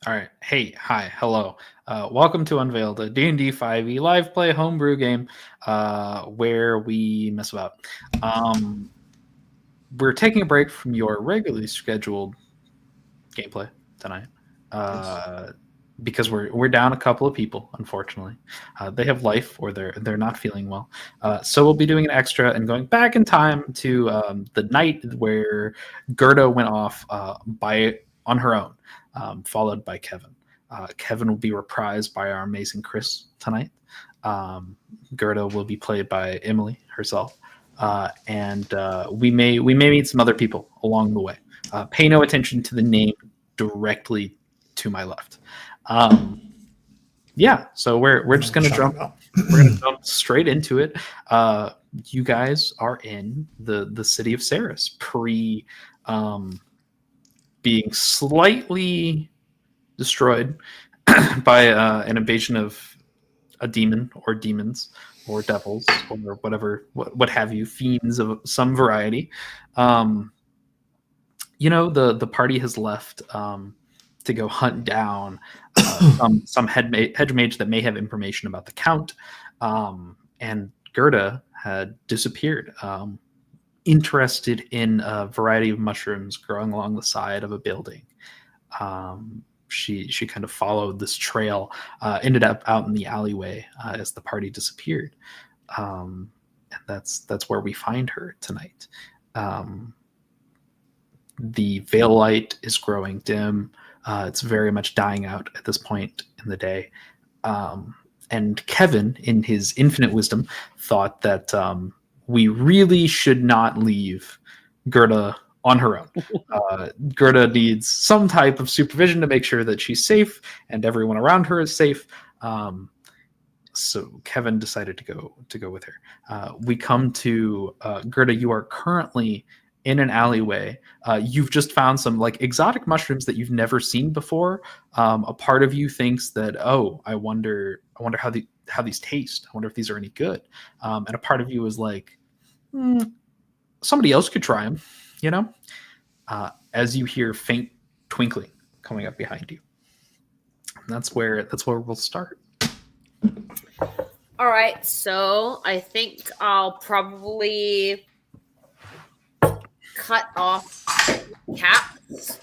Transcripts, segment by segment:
All right. Hey, hi, hello. Welcome to Unveiled, a D&D 5e live play homebrew game where we mess about. We're taking a break from your regularly scheduled gameplay tonight because we're down a couple of people, unfortunately. They have life or they're not feeling well. So we'll be doing an extra and going back in time to the night where Gerta went off on her own, followed by Kevin. Kevin will be reprised by our amazing Chris tonight. Gerta will be played by Emily herself, and we may meet some other people along the way. Pay no attention to the name directly to my left. Yeah, so we're just gonna jump. We're gonna jump straight into it. You guys are in the city of Saris, being slightly destroyed by an invasion of a demon or demons or devils or whatever, what have you, fiends of some variety. The party has left to go hunt down some hedge mage that may have information about the count. And Gerta had disappeared, interested in a variety of mushrooms growing along the side of a building. She kind of followed this trail, ended up out in the alleyway as the party disappeared. And that's where we find her tonight. The veil light is growing dim. It's very much dying out at this point in the day. And Kevin, in his infinite wisdom, thought that we really should not leave Gerta on her own. Gerta needs some type of supervision to make sure that she's safe and everyone around her is safe. So Kevin decided to go with her. We come to Gerta. You are currently in an alleyway. You've just found some like exotic mushrooms that you've never seen before. A part of you thinks that, oh, I wonder how these taste. I wonder if these are any good. And a part of you is like, somebody else could try them. As you hear faint twinkling coming up behind you. And that's where we'll start. All right, so I think I'll probably cut off caps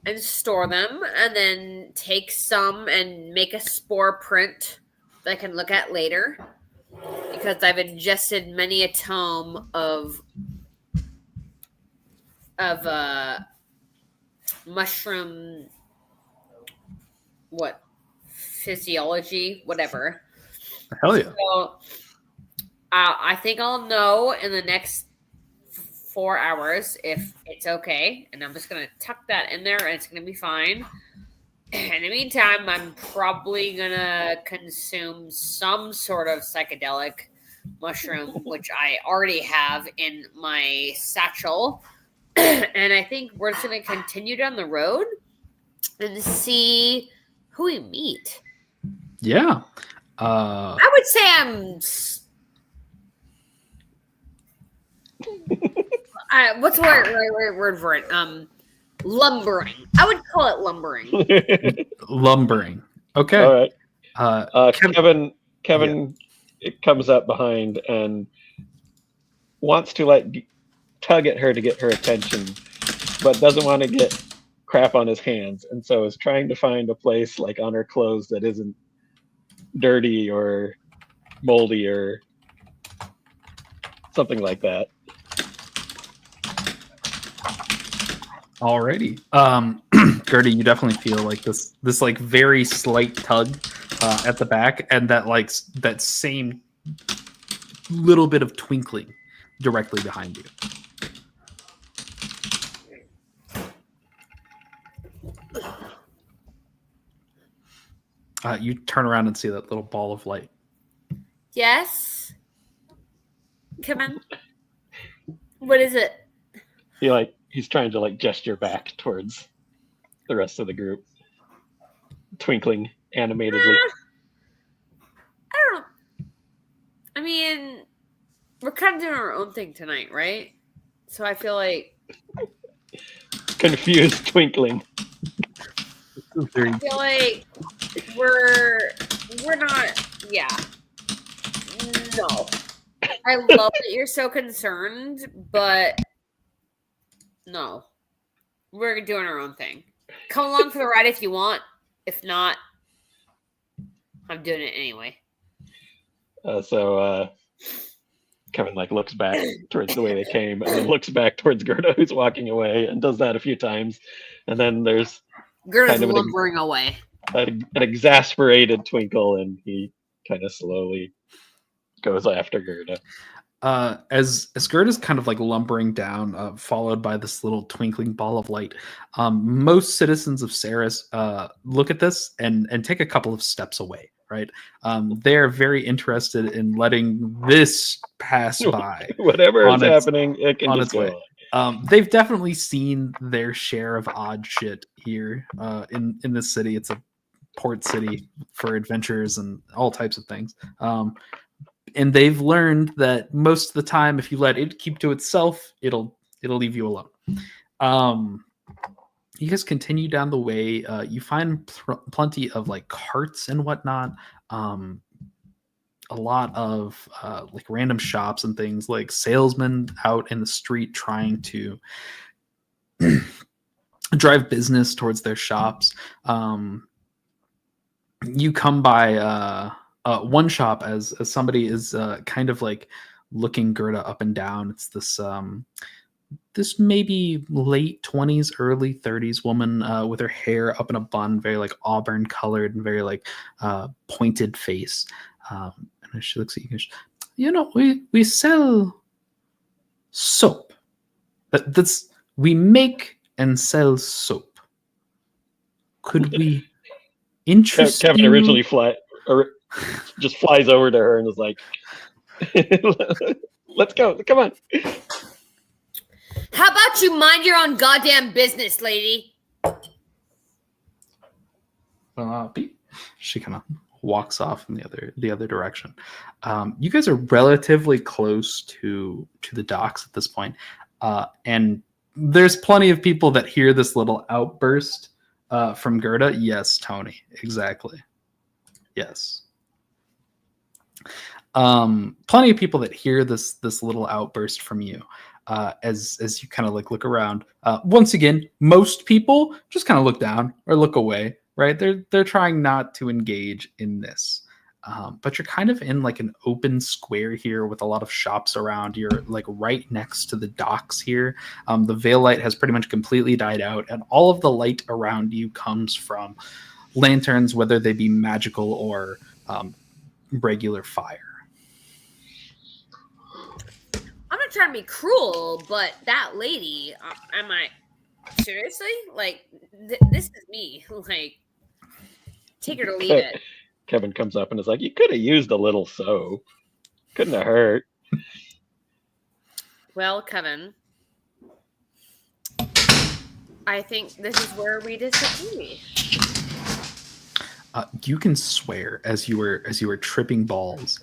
and store them, and then take some and make a spore print that I can look at later, because I've ingested many a tome of mushroom physiology, whatever. Hell yeah. So I think I'll know in the next 4 hours if it's okay, and I'm just gonna tuck that in there and it's gonna be fine. In the meantime, I'm probably gonna consume some sort of psychedelic mushroom, which I already have in my satchel. And I think we're just going to continue down the road and see who we meet. Yeah. I would say what's the right word for it? Lumbering. I would call it lumbering. Lumbering. Okay. All right. Kevin it comes up behind and wants to tug at her to get her attention, but doesn't want to get crap on his hands, and so is trying to find a place on her clothes that isn't dirty or moldy or something like that. Alrighty. Gertie, you definitely feel like this very slight tug at the back, and that same little bit of twinkling directly behind you. You turn around and see that little ball of light. Yes. Come on. What is it? He's trying to gesture back towards the rest of the group, twinkling animatedly. I don't know. I mean, we're kind of doing our own thing tonight, right? So I feel like confused twinkling. I feel like we're not. Yeah. No. I love that you're so concerned, but no. We're doing our own thing. Come along for the ride if you want. If not, I'm doing it anyway. So Kevin looks back towards the way they came, and then looks back towards Gerta, who's walking away, and does that a few times. And then there's Gerta's lumbering away. An exasperated twinkle, and he kind of slowly goes after Gerta. As Gerta's kind of lumbering down, followed by this little twinkling ball of light, most citizens of Saris look at this and take a couple of steps away. Right, they're very interested in letting this pass by. Whatever is happening, it can just go on. They've definitely seen their share of odd shit here in this city. It's a port city for adventures and all types of things. And they've learned that most of the time, if you let it keep to itself, it'll leave you alone. You guys continue down the way. You find plenty of carts and whatnot. A lot of random shops and things, like salesmen out in the street trying to drive business towards their shops. You come by one shop as somebody is kind of looking Gerta up and down. It's this maybe late 20s, early 30s woman with her hair up in a bun, very auburn colored and very pointed face. And she looks at you. We sell soap. That's we make and sell soap. Could we interest Kevin you? originally just flies over to her and is like, "Let's go! Come on." How about you mind your own goddamn business, lady? She kind of walks off in the other direction. You guys are relatively close to the docks at this point, and there's plenty of people that hear this little outburst from Gerta. Yes, Tony, exactly. Yes. Plenty of people that hear this little outburst from you. As you kind of look around. Once again, most people just kind of look down or look away, right? They're trying not to engage in this. But you're kind of in an open square here with a lot of shops around. You're right next to the docks here. The veil light has pretty much completely died out, and all of the light around you comes from lanterns, whether they be magical or regular fire. I'm not trying to be cruel, but that lady, am I seriously? This is me. Take her to leave it. Kevin comes up and is like, "You could have used a little soap. Couldn't have hurt." Well, Kevin, I think this is where we disagree. You can swear as you were tripping balls.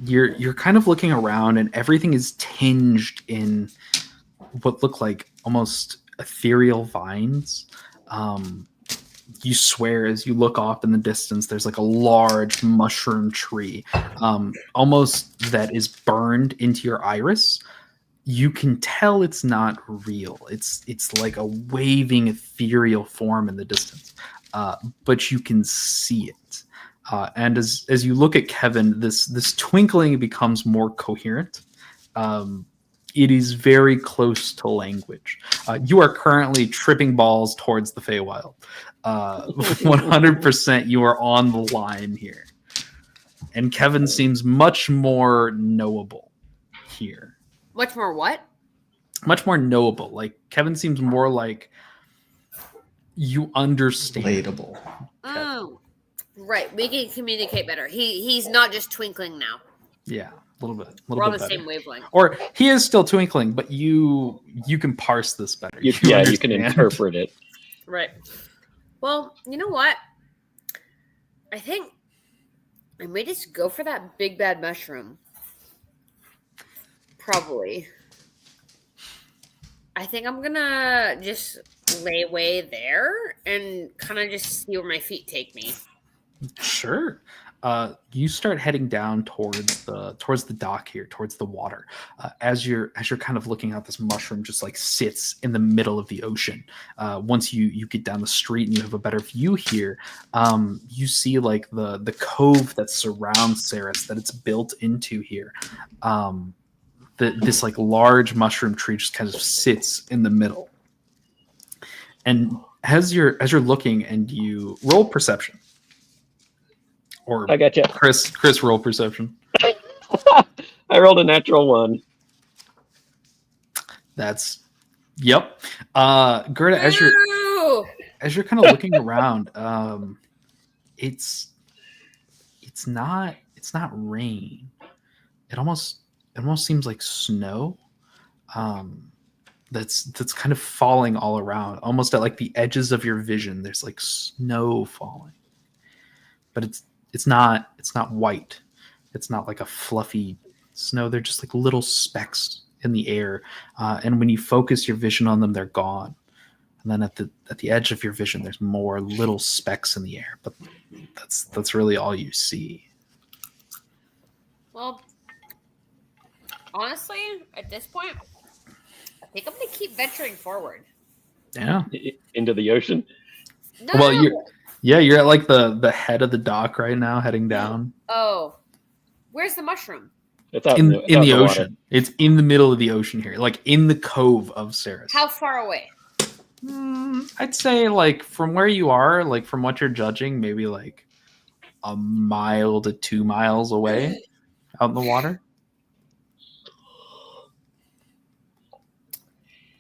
You're kind of looking around, and everything is tinged in what look like almost ethereal vines. You swear as you look off in the distance, there's a large mushroom tree, almost that is burned into your iris. You can tell it's not real. It's like a waving ethereal form in the distance, but you can see it. And as you look at Kevin, this twinkling becomes more coherent. It is very close to language. You are currently tripping balls towards the Feywild. 100% you are on the line here. And Kevin seems much more knowable here. Much more what? Much more knowable. Kevin seems more like you understand. Relatable. Oh. Right, we can communicate better. He's not just twinkling now. Yeah, a little bit. We're on the same wavelength. Or he is still twinkling, but you can parse this better. You can interpret it. Right. Well, you know what? I think I may just go for that big bad mushroom. Probably. I think I'm gonna just lay way there and kind of just see where my feet take me? Sure. You start heading down towards the dock here, towards the water. As you're kind of looking out, this mushroom just like sits in the middle of the ocean. Once you get down the street and you have a better view here, you see like the cove that surrounds Saris, that it's built into here. This like large mushroom tree just kind of sits in the middle. And as you're looking, and you roll perception. Or I got you. Chris, roll perception. I rolled a natural 1. That's yep. Gerta, as you're kind of looking around, it's not rain. It almost seems like snow. That's kind of falling all around, almost at like the edges of your vision. There's like snow falling, but it's not white. It's not like a fluffy snow. They're just like little specks in the air, and when you focus your vision on them, they're gone. And then at the edge of your vision, there's more little specks in the air, but that's really all you see. Well, honestly, at this point, I think I'm gonna keep venturing forward. Yeah. Into the ocean? No. Well, you're at like the head of the dock right now, heading down. Oh, where's the mushroom? It's out in the ocean. Water. It's in the middle of the ocean here, like in the cove of Saris. How far away? I'd say like from where you are, like from what you're judging, maybe like a mile to 2 miles away out in the water.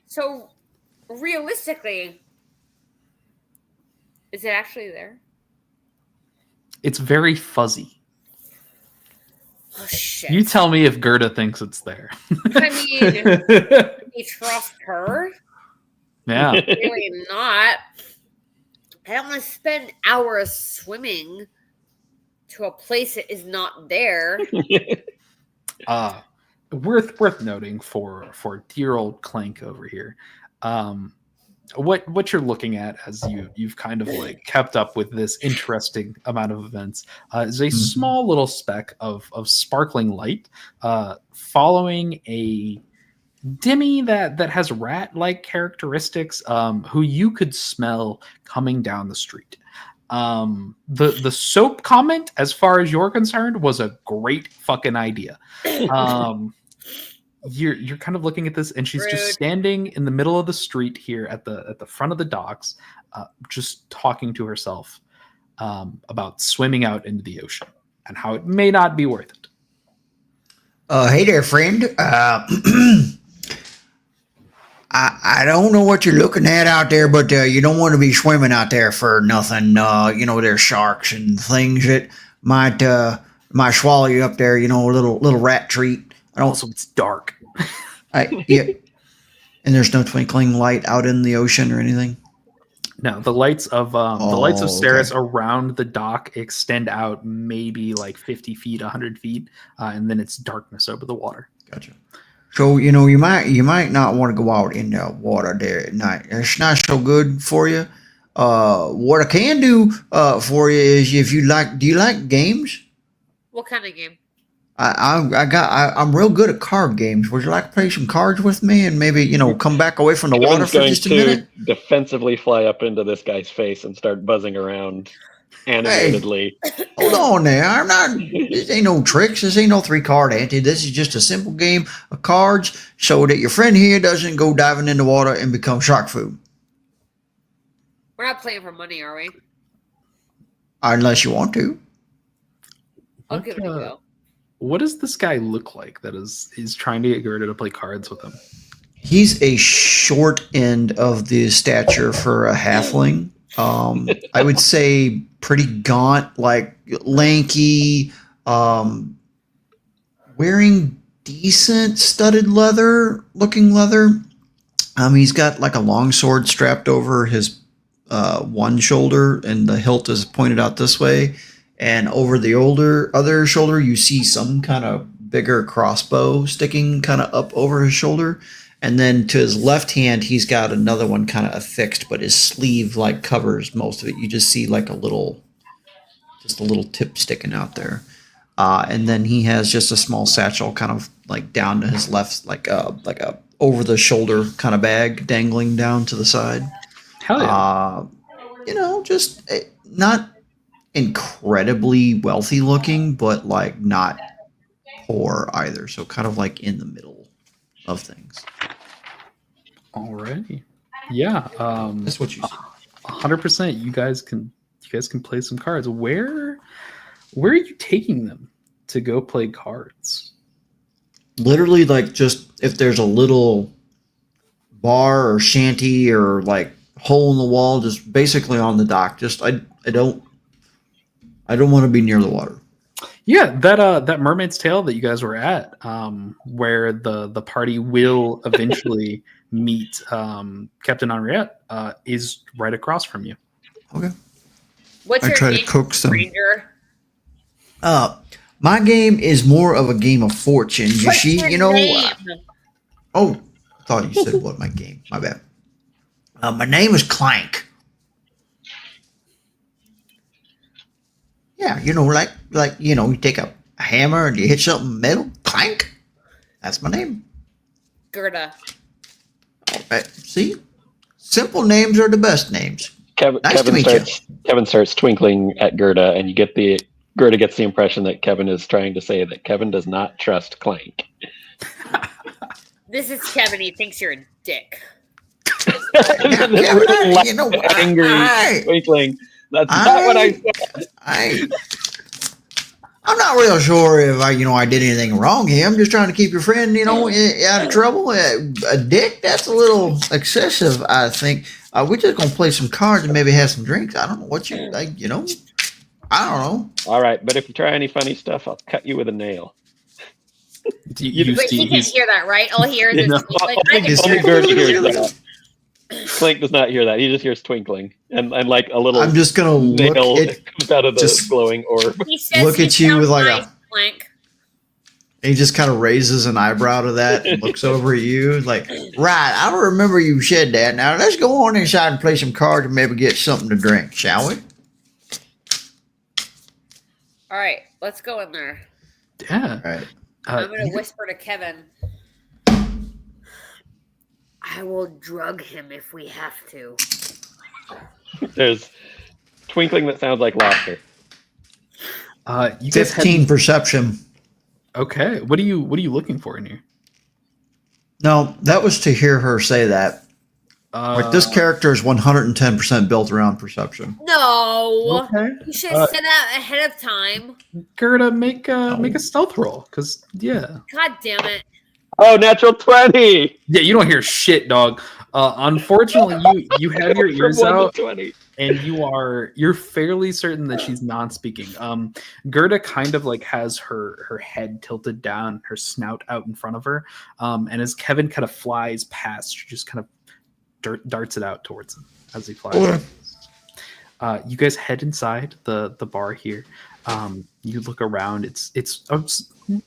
So, realistically, is it actually there? It's very fuzzy. Oh, shit. You tell me if Gerta thinks it's there. I mean, you trust her? Yeah. Really not. I don't want to spend hours swimming to a place that is not there. Worth noting for dear old Clank over here. What you're looking at as you've kind of like kept up with this interesting amount of events is a small little speck of sparkling light following a Dimmy that has rat-like characteristics, who you could smell coming down the street. The soap comment, as far as you're concerned, was a great fucking idea. You're kind of looking at this, and she's just standing in the middle of the street here at the front of the docks, just talking to herself about swimming out into the ocean and how it may not be worth it. Hey there, friend. I don't know what you're looking at out there, but you don't want to be swimming out there for nothing. There's sharks and things that might swallow you up there. A little rat treat. Also, it's dark. Yeah. And there's no twinkling light out in the ocean or anything. No, the lights of Saris around the dock extend out maybe like 50 feet, 100 feet, and then it's darkness over the water. Gotcha. So you might not want to go out in the water there at night. It's not so good for you. What I can do for you is, if you like, do you like games? What kind of game? I'm real good at card games. Would you like to play some cards with me and maybe come back away from the water for just a minute? Defensively fly up into this guy's face and start buzzing around animatedly. Hey, hold on there. This ain't no tricks. This ain't no 3-card ante. This is just a simple game of cards so that your friend here doesn't go diving in the water and become shark food. We're not playing for money, are we? Unless you want to. I'll give it a go. What does this guy look like that is trying to get Gerta to play cards with him? He's a short end of the stature for a halfling. I would say pretty gaunt, like lanky, wearing decent studded looking leather. He's got like a long sword strapped over his one shoulder, and the hilt is pointed out this way. And over the other shoulder, you see some kind of bigger crossbow sticking kind of up over his shoulder. And then to his left hand, he's got another one kind of affixed, but his sleeve like covers most of it. You just see like a little tip sticking out there. And then he has just a small satchel kind of like down to his left, like a over the shoulder kind of bag dangling down to the side. Hell yeah. Just not incredibly wealthy looking, but like not poor either. So kind of like in the middle of things. Alrighty. Yeah. That's what you said. 100%. You guys can play some cards. Where are you taking them to go play cards? Literally, like, just if there's a little bar or shanty or like hole in the wall, just basically on the dock. Just I don't want to be near the water. Yeah, that Mermaid's Tale that you guys were at, where the party will eventually meet Captain Henriette, is right across from you. Okay. What's I your try name, to coax them. stranger? My game is more of a game of fortune. What's your name? Oh, I thought you said what my game. My bad. My name is Clank. Yeah, like you take a hammer and you hit something metal. Clank. That's my name. Gerta. All right. See, simple names are the best names. Kevin starts twinkling at Gerta, and Gerta gets the impression that Kevin is trying to say that Kevin does not trust Clank. This is Kevin. He thinks you're a dick. Angry twinkling. That's not what I said. I'm not real sure if I did anything wrong here. I'm just trying to keep your friend, out of trouble. A dick, that's a little excessive, I think. We're just gonna play some cards and maybe have some drinks. I don't know what you like, I don't know. All right, but if you try any funny stuff, I'll cut you with a nail. But he can't hear that, right? All he hears is only Gerta hears that. Clank does not hear that. He just hears twinkling and like a little. I'm just gonna nail look that comes out of the glowing orb. He says look at you with like nice, Clank. He just kind of raises an eyebrow to that and looks over at you like, right, I remember you said that. Now let's go on inside and play some cards and maybe get something to drink, shall we? All right, let's go in there. Yeah. All right. I'm going to whisper to Kevin. I will drug him if we have to. There's twinkling that sounds like laughter. You guys 15 perception. Okay. What are you looking for in here? No, that was to hear her say that. Like this character is 110% built around perception. No. Okay. You should have said that ahead of time. Gerta, make a stealth roll, because yeah. God damn it. Oh, natural 20. Yeah, you don't hear shit, dog. Unfortunately, you have your ears out, and you're fairly certain that she's non-speaking. Gerta kind of like has her head tilted down, her snout out in front of her, and as Kevin kind of flies past, she just kind of darts it out towards him as he flies. You guys head inside the bar here. You look around. It's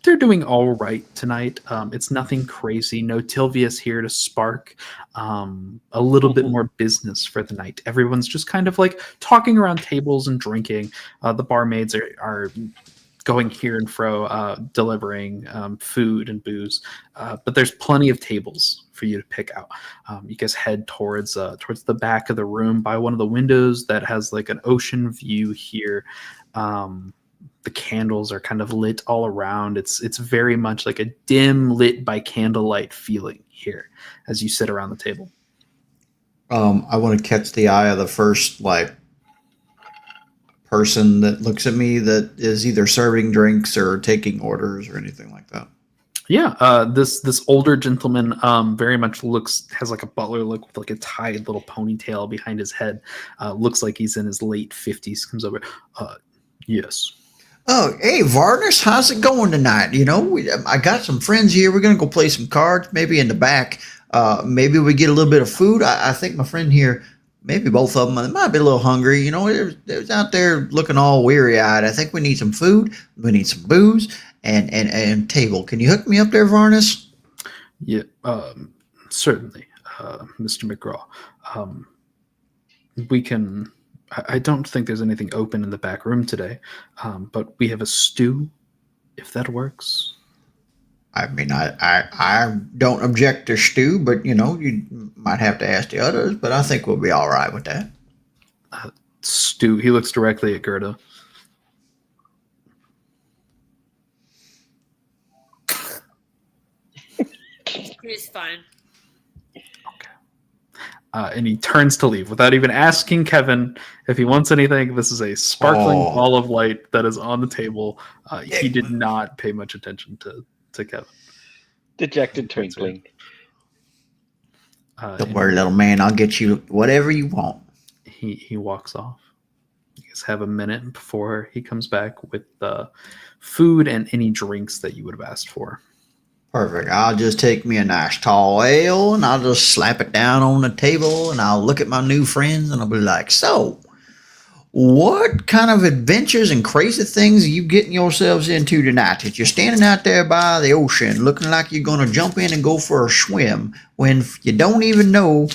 they're doing all right tonight. It's nothing crazy. No Tilvius here to spark a little bit more business for the night. Everyone's just kind of like talking around tables and drinking. The barmaids are going here and fro, delivering food and booze. But there's plenty of tables for you to pick out. You guys head towards the back of the room by one of the windows that has like an ocean view here. The candles are kind of lit all around. It's very much like a dim lit by candlelight feeling here as you sit around the table. I want to catch the eye of the first like person that looks at me that is either serving drinks or taking orders or anything like that. Yeah, this older gentleman very much has like a butler look with like a tied little ponytail behind his head. Looks like he's in his late 50s. Comes over. Yes. Oh, hey, Vargas, how's it going tonight? I got some friends here. We're going to go play some cards, maybe in the back. Maybe we get a little bit of food. I think my friend here, maybe both of them, they might be a little hungry. They was out there looking all weary-eyed. I think we need some food. We need some booze and table. Can you hook me up there, Vargas? Yeah. Certainly, Mr. McGraw. We can. I don't think there's anything open in the back room today, but we have a stew, if that works. I mean, I don't object to stew, but you might have to ask the others. But I think we'll be all right with that. Stew. He looks directly at Gerta. It's fine. And he turns to leave without even asking Kevin if he wants anything. This is a sparkling ball of light that is on the table. He did not pay much attention to Kevin. Dejected twinkling. Don't worry, little man. I'll get you whatever you want. He walks off. You guys have a minute before he comes back with food and any drinks that you would have asked for. Perfect. I'll just take me a nice tall ale and I'll just slap it down on the table and I'll look at my new friends and I'll be like, so, what kind of adventures and crazy things are you getting yourselves into tonight? That you're standing out there by the ocean looking like you're going to jump in and go for a swim when you don't even know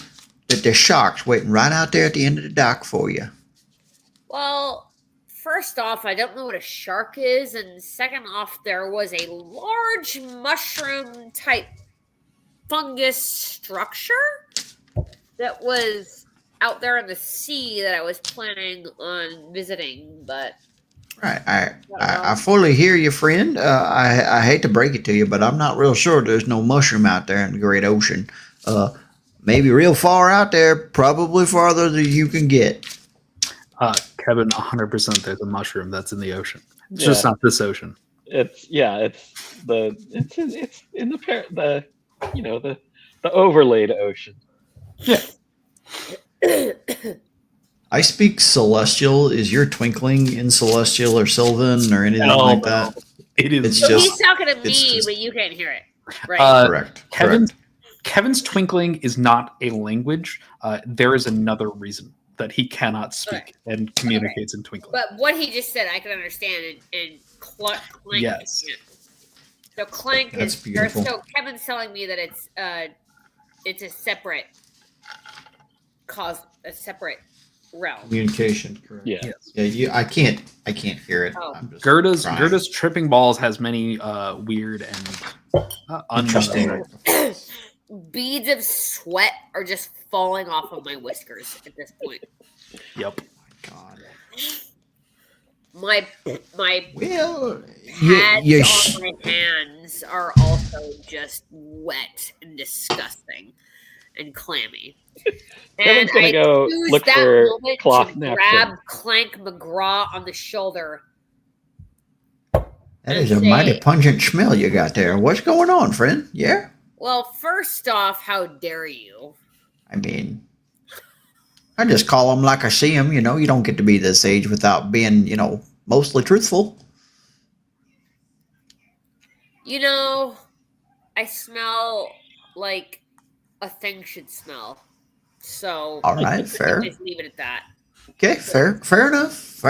that there's sharks waiting right out there at the end of the dock for you. Well, first off, I don't know what a shark is, and second off, there was a large mushroom-type fungus structure that was out there in the sea that I was planning on visiting, but... Right. I fully hear you, friend. I hate to break it to you, but I'm not real sure there's no mushroom out there in the great ocean. Maybe real far out there, probably farther than you can get. Kevin, 100% there's a mushroom that's in the ocean. It's just not this ocean. It's in the overlaid ocean. Yeah. I speak Celestial. Is your twinkling in Celestial or Sylvan or anything like that? It is. So he's talking to me, but you can't hear it. Right. Correct. Kevin's twinkling is not a language. There is another reason that he cannot speak and communicates in twinkling. But what he just said, I can understand. And clank. Yes. So clank That's is. beautiful. So Kevin's telling me that it's a separate a separate realm. Communication. Correct. Yeah. Yes. Yeah. I can't hear it. Oh. I'm just Gerta's crying. tripping balls has many weird and Interesting. Beads of sweat are just falling off of my whiskers at this point. Yep. God. My Well, pads on my hands are also just wet and disgusting and clammy. And Kevin's gonna I go use look that for moment cloth to napkin. grab Clank McGraw on the shoulder. that is a mighty pungent smell you got there. What's going on, friend? Yeah. Well, first off, how dare you? I mean, I just call them like I see them. You don't get to be this age without being, mostly truthful. I smell like a thing should smell. So, All right, fair. Just leave it at that. Okay, fair enough.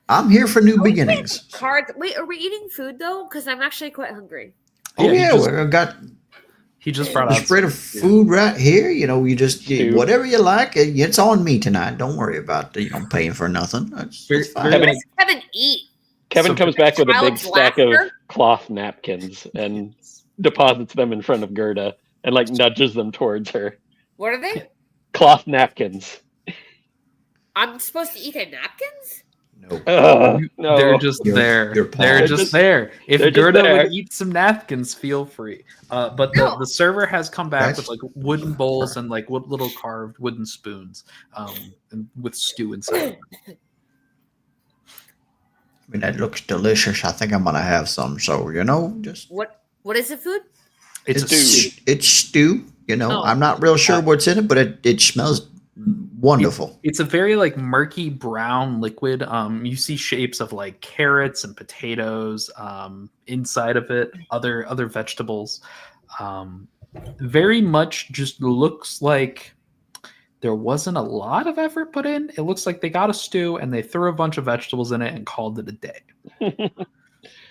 I'm here for new beginnings. Cards. Wait, are we eating food though? Because I'm actually quite hungry. Oh Yeah, yeah, we got he just brought a out spread of food right here. Whatever you like. It's on me tonight. Don't worry about paying for nothing. It's fine. Kevin, eat. Kevin comes back with a big Child's stack of laughter? cloth napkins and deposits them in front of Gerta and nudges them towards her. What are they? Cloth napkins. I'm supposed to eat napkins? No. No. They're just there. They're just there. If they're just Gerta there. would eat some napkins, feel free. But the server has come back with wooden bowls and little carved wooden spoons, and with stew inside. I mean, that looks delicious. I think I'm gonna have some. So just What is the food? It's stew. It's stew. Oh. I'm not real sure what's in it, but it smells wonderful. It's a very murky brown liquid. You see shapes of carrots and potatoes inside of it, other vegetables. Very much just looks like there wasn't a lot of effort put in. It looks like they got a stew and they threw a bunch of vegetables in it and called it a day.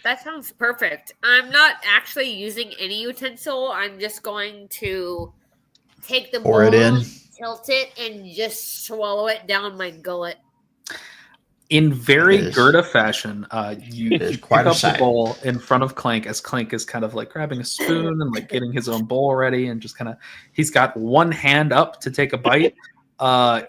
That sounds perfect. I'm not actually using any utensil. I'm just going to take the Pour it bowl, in. tilt it, and just swallow it down my gullet. In very It is- Gerta fashion, you It is pick quite a up the sight. bowl in front of Clank as Clank is kind of like grabbing a spoon and like getting his own bowl ready and just kind of he's got one hand up to take a bite.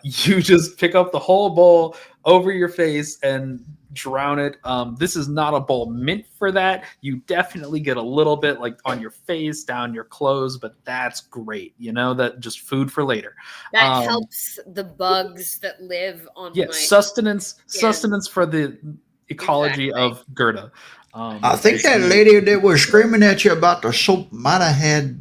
You just pick up the whole bowl over your face and drown it. This is not a bowl meant for that. You definitely get a little bit like on your face, down your clothes, but that's great. You know, that just food for later. That helps the bugs that live on Yeah, my sustenance for the ecology Exactly. of Gerta. I think that lady that was screaming at you about the soap might have had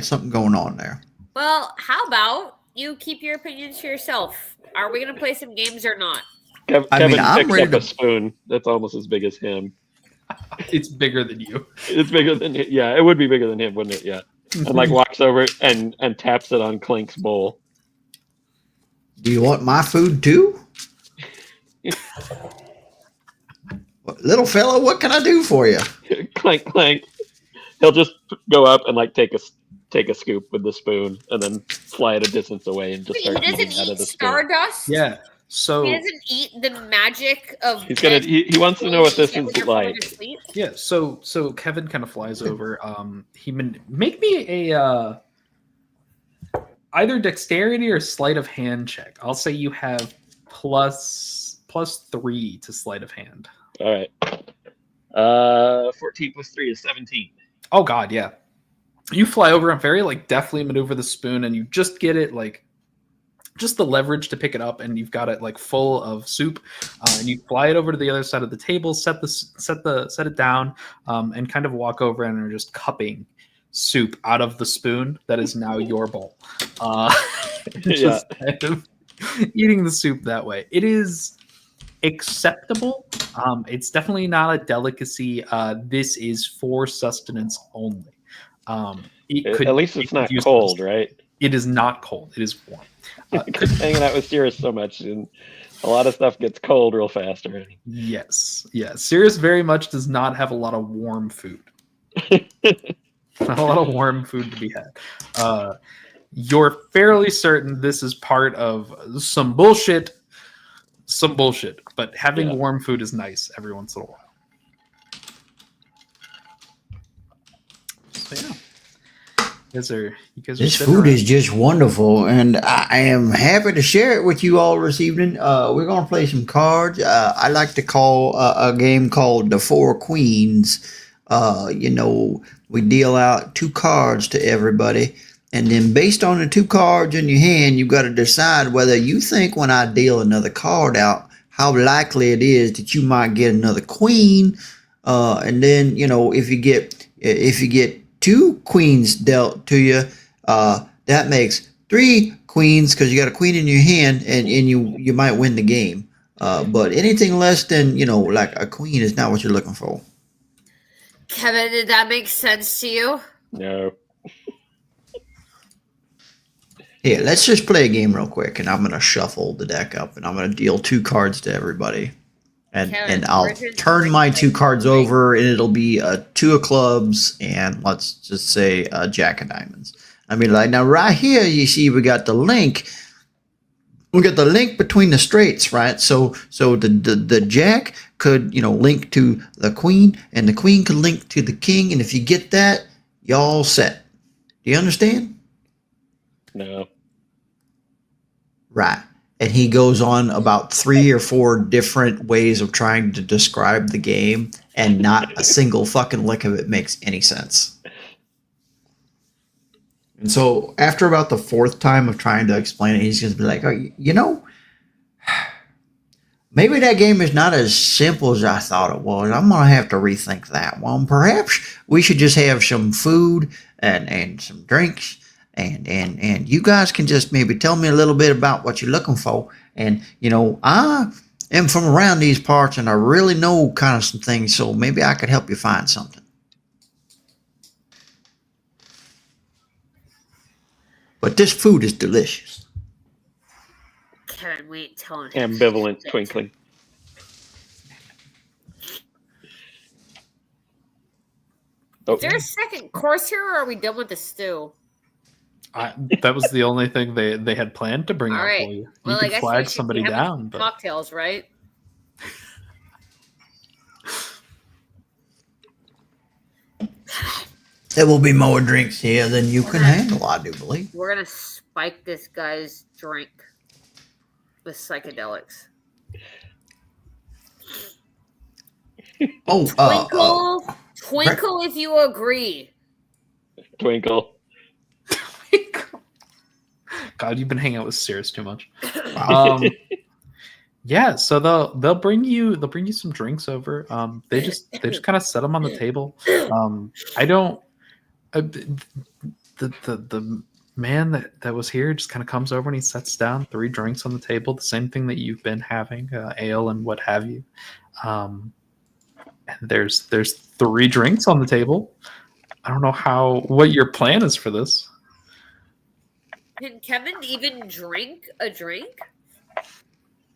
something going on there. Well, how about you keep your opinions to yourself? Are we going to play some games or not? Kevin I mean, I'm picks ready up to- a spoon that's almost as big as him. It's bigger than you. It's bigger than yeah, it would be bigger than him, wouldn't it? Yeah. And like walks over and taps it on Clink's bowl. Do you want my food too? Little fella, what can I do for you? Clank, clank. He'll just go up and like take a scoop with the spoon and then fly it a distance away and just He start doesn't eating out eat of the spoon. stardust. Yeah. So He doesn't eat the magic of. He's gonna. He wants to know what this When is you're falling like. asleep. yeah. So Kevin kind of flies over. Make me a either dexterity or sleight of hand check. I'll say you have plus 3 to sleight of hand. All right. 14 plus 3 is 17. Oh God, yeah. You fly over and very like deftly maneuver the spoon, and you just get it like just the leverage to pick it up, and you've got it like full of soup, and you fly it over to the other side of the table, set it down, and kind of walk over and are just cupping soup out of the spoon that is now your bowl. Just kind of eating the soup that way. It is acceptable. It's definitely not a delicacy. This is for sustenance only. At least it's not cold, right? It is not cold. It is warm. Hanging out with Saris so much, and a lot of stuff gets cold real fast already. Yes. Saris very much does not have a lot of warm food. Not a lot of warm food to be had. You're fairly certain this is part of some bullshit, but having warm food is nice every once in a while. So yeah. You guys are This sitting food around. is just wonderful, and I am happy to share it with you all this evening. We're going to play some cards. I like to call a game called the Four Queens. We deal out 2 cards to everybody, and then based on the 2 cards in your hand, you've got to decide whether you think when I deal another card out, how likely it is that you might get another queen. And then, if you get 2 queens dealt to you, that makes 3 queens because you got a queen in your hand, and you might win the game. But anything less than like a queen is not what you're looking for. Kevin, did that make sense to you? No. Here, let's just play a game real quick, and I'm gonna shuffle the deck up, and I'm gonna deal 2 cards to everybody, and Kevin, I'll where's your turn my 2 cards over, and it'll be a 2 of clubs, and let's just say a jack of diamonds. I mean, like now, right here, you see we got the link. We got the link between the straights, right? So the jack could link to the queen, and the queen could link to the king, and if you get that, y'all set. Do you understand? No. Right. And he goes on about 3 or 4 different ways of trying to describe the game, and not a single fucking lick of it makes any sense. And so after about the 4th time of trying to explain it, he's going to be like, maybe that game is not as simple as I thought it was. I'm going to have to rethink that one. Perhaps we should just have some food and some drinks. And you guys can just maybe tell me a little bit about what you're looking for. And, I am from around these parts, and I really know kind of some things, so maybe I could help you find something. But this food is delicious. Kevin, we ain't telling him. Ambivalent twinkling. there a second course here, or are we done with the stew? That was the only thing they had planned to bring All out right. for you. Well, You I could guess we flag should be somebody having down, but cocktails, right? There will be more drinks here than you can handle, I do believe. We're gonna spike this guy's drink with psychedelics. Oh, Twinkle if you agree. Twinkle. God, you've been hanging out with Saris too much. wow. Yeah, so they'll bring you some drinks over. They just kind of set them on the table. I don't. The man that was here just kind of comes over and he sets down 3 drinks on the table, the same thing that you've been having, ale and what have you. And there's 3 drinks on the table. I don't know what your plan is for this. Can Kevin even drink a drink?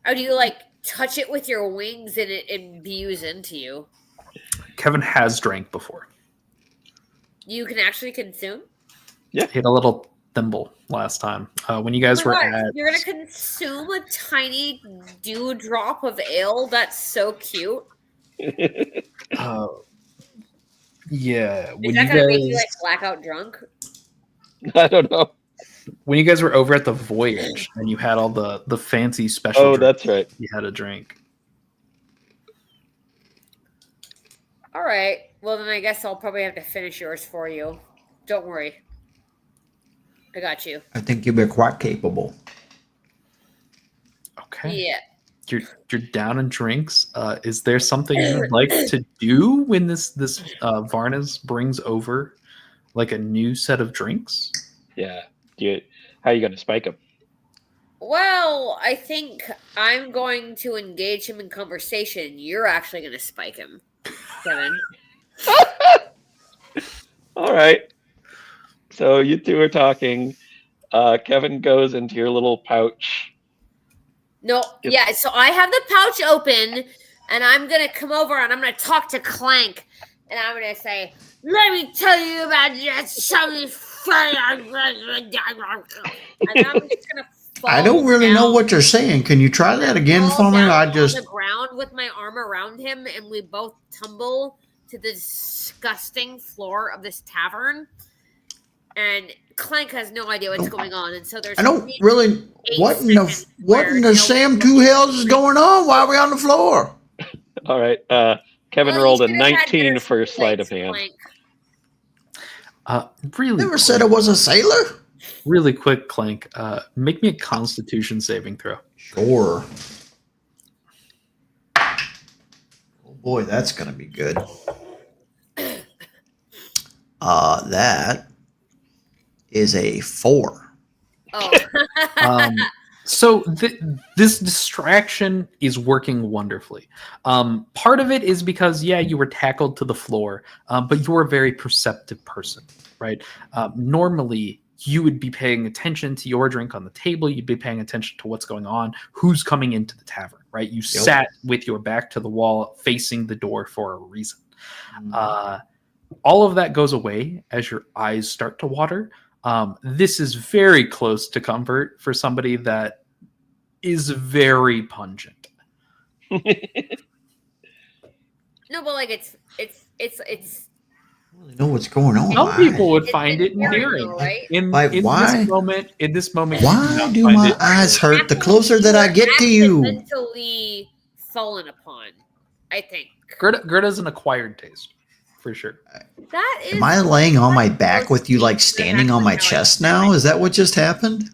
Or do you like touch it with your wings and it imbues into you? Kevin has drank before. You can actually consume? He had a little thimble last time when you guys were at. You're gonna consume a tiny dewdrop of ale? That's so cute. Yeah. Is that gonna make you like blackout drunk? I don't know. When you guys were over at the Voyage and you had all the fancy special Oh, drinks, that's right. you had a drink. All right. Well, then I guess I'll probably have to finish yours for you. Don't worry. I got you. I think you'll be quite capable. Okay. Yeah. You're down in drinks. Is there something you'd like to do when this Varnas brings over like a new set of drinks? Yeah. How are you going to spike him? Well, I think I'm going to engage him in conversation. You're actually going to spike him, Kevin. All right. So you two are talking. Kevin goes into your little pouch. No, yeah. So I have the pouch open, and I'm going to come over and I'm going to talk to Clank, and I'm going to say, "Let me tell you about something." And I'm just gonna I don't really know what you're saying. Can you try that again for me? On the ground with my arm around him, and we both tumble to the disgusting floor of this tavern. And Clank has no idea what's going on, and so there's. I don't really. What in the Sam Two Hells is going on? Why are we on the floor? All right. Kevin rolled a 19 for sleight of hand. Clank. Really. Never said I was a sailor. Really quick, Clank. Make me a Constitution saving throw. Sure. Oh boy, that's gonna be good. That is a 4. Oh. So this distraction is working wonderfully. Part of it is because, you were tackled to the floor, but you're a very perceptive person, right? Normally, you would be paying attention to your drink on the table. You'd be paying attention to what's going on, who's coming into the tavern, right? You sat with your back to the wall, facing the door for a reason. All of that goes away as your eyes start to water. This is very close to comfort for somebody that is very pungent. No, but like it's. I don't know what's going on. Some people would find it endearing. Right? In this moment, why do my eyes hurt the closer that I get to you? Mentally fallen upon, I think. Gerta's an acquired taste, for sure. That is. Am I laying on my back with you, like standing on my chest now? Is that what just happened?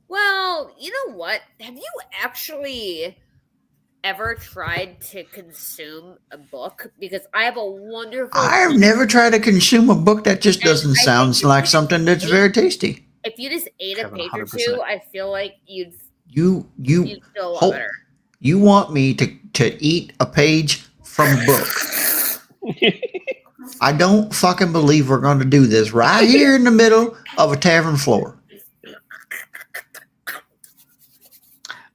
Well, you know what? Have you actually ever tried to consume a book? Because I have a wonderful. I've never tried to consume a book. That just doesn't sound like something that's very tasty. If you just ate a page 100%. or two, I feel like you'd You feel a lot better. You want me to eat a page from a book? I don't fucking believe we're going to do this right here in the middle of a tavern floor.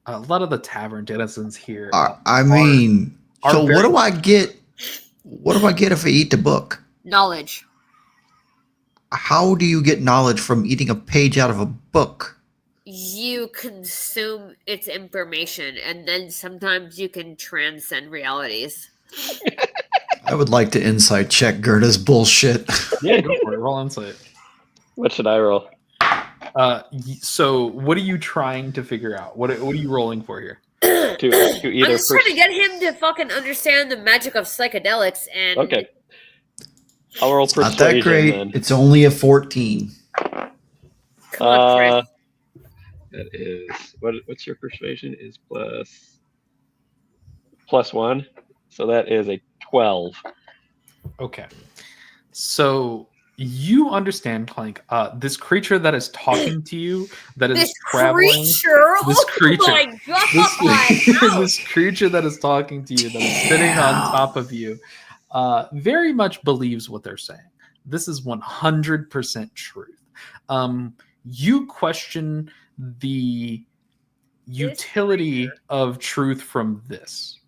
A lot of the tavern denizens here. So what do I get? What do I get if I eat the book? Knowledge. How do you get knowledge from eating a page out of a book? You consume its information, and then sometimes you can transcend realities. I would like to insight check Gerta's bullshit. Yeah, go for it. Roll insight. What should I roll? So what are you trying to figure out? What are you rolling for here? To I'm either just trying to get him to fucking understand the magic of psychedelics and Okay. I'll roll Not that persuasion great. then. It's only a 14. come on, Chris. That is what's your persuasion is plus 1. So that is a 12. Okay. So you understand, Clank, this creature that is talking to you, that is This traveling. creature. This creature. Oh my god. This creature that is talking to you, that is sitting on top of you, very much believes what they're saying. This is 100% truth. You question the utility of truth from this.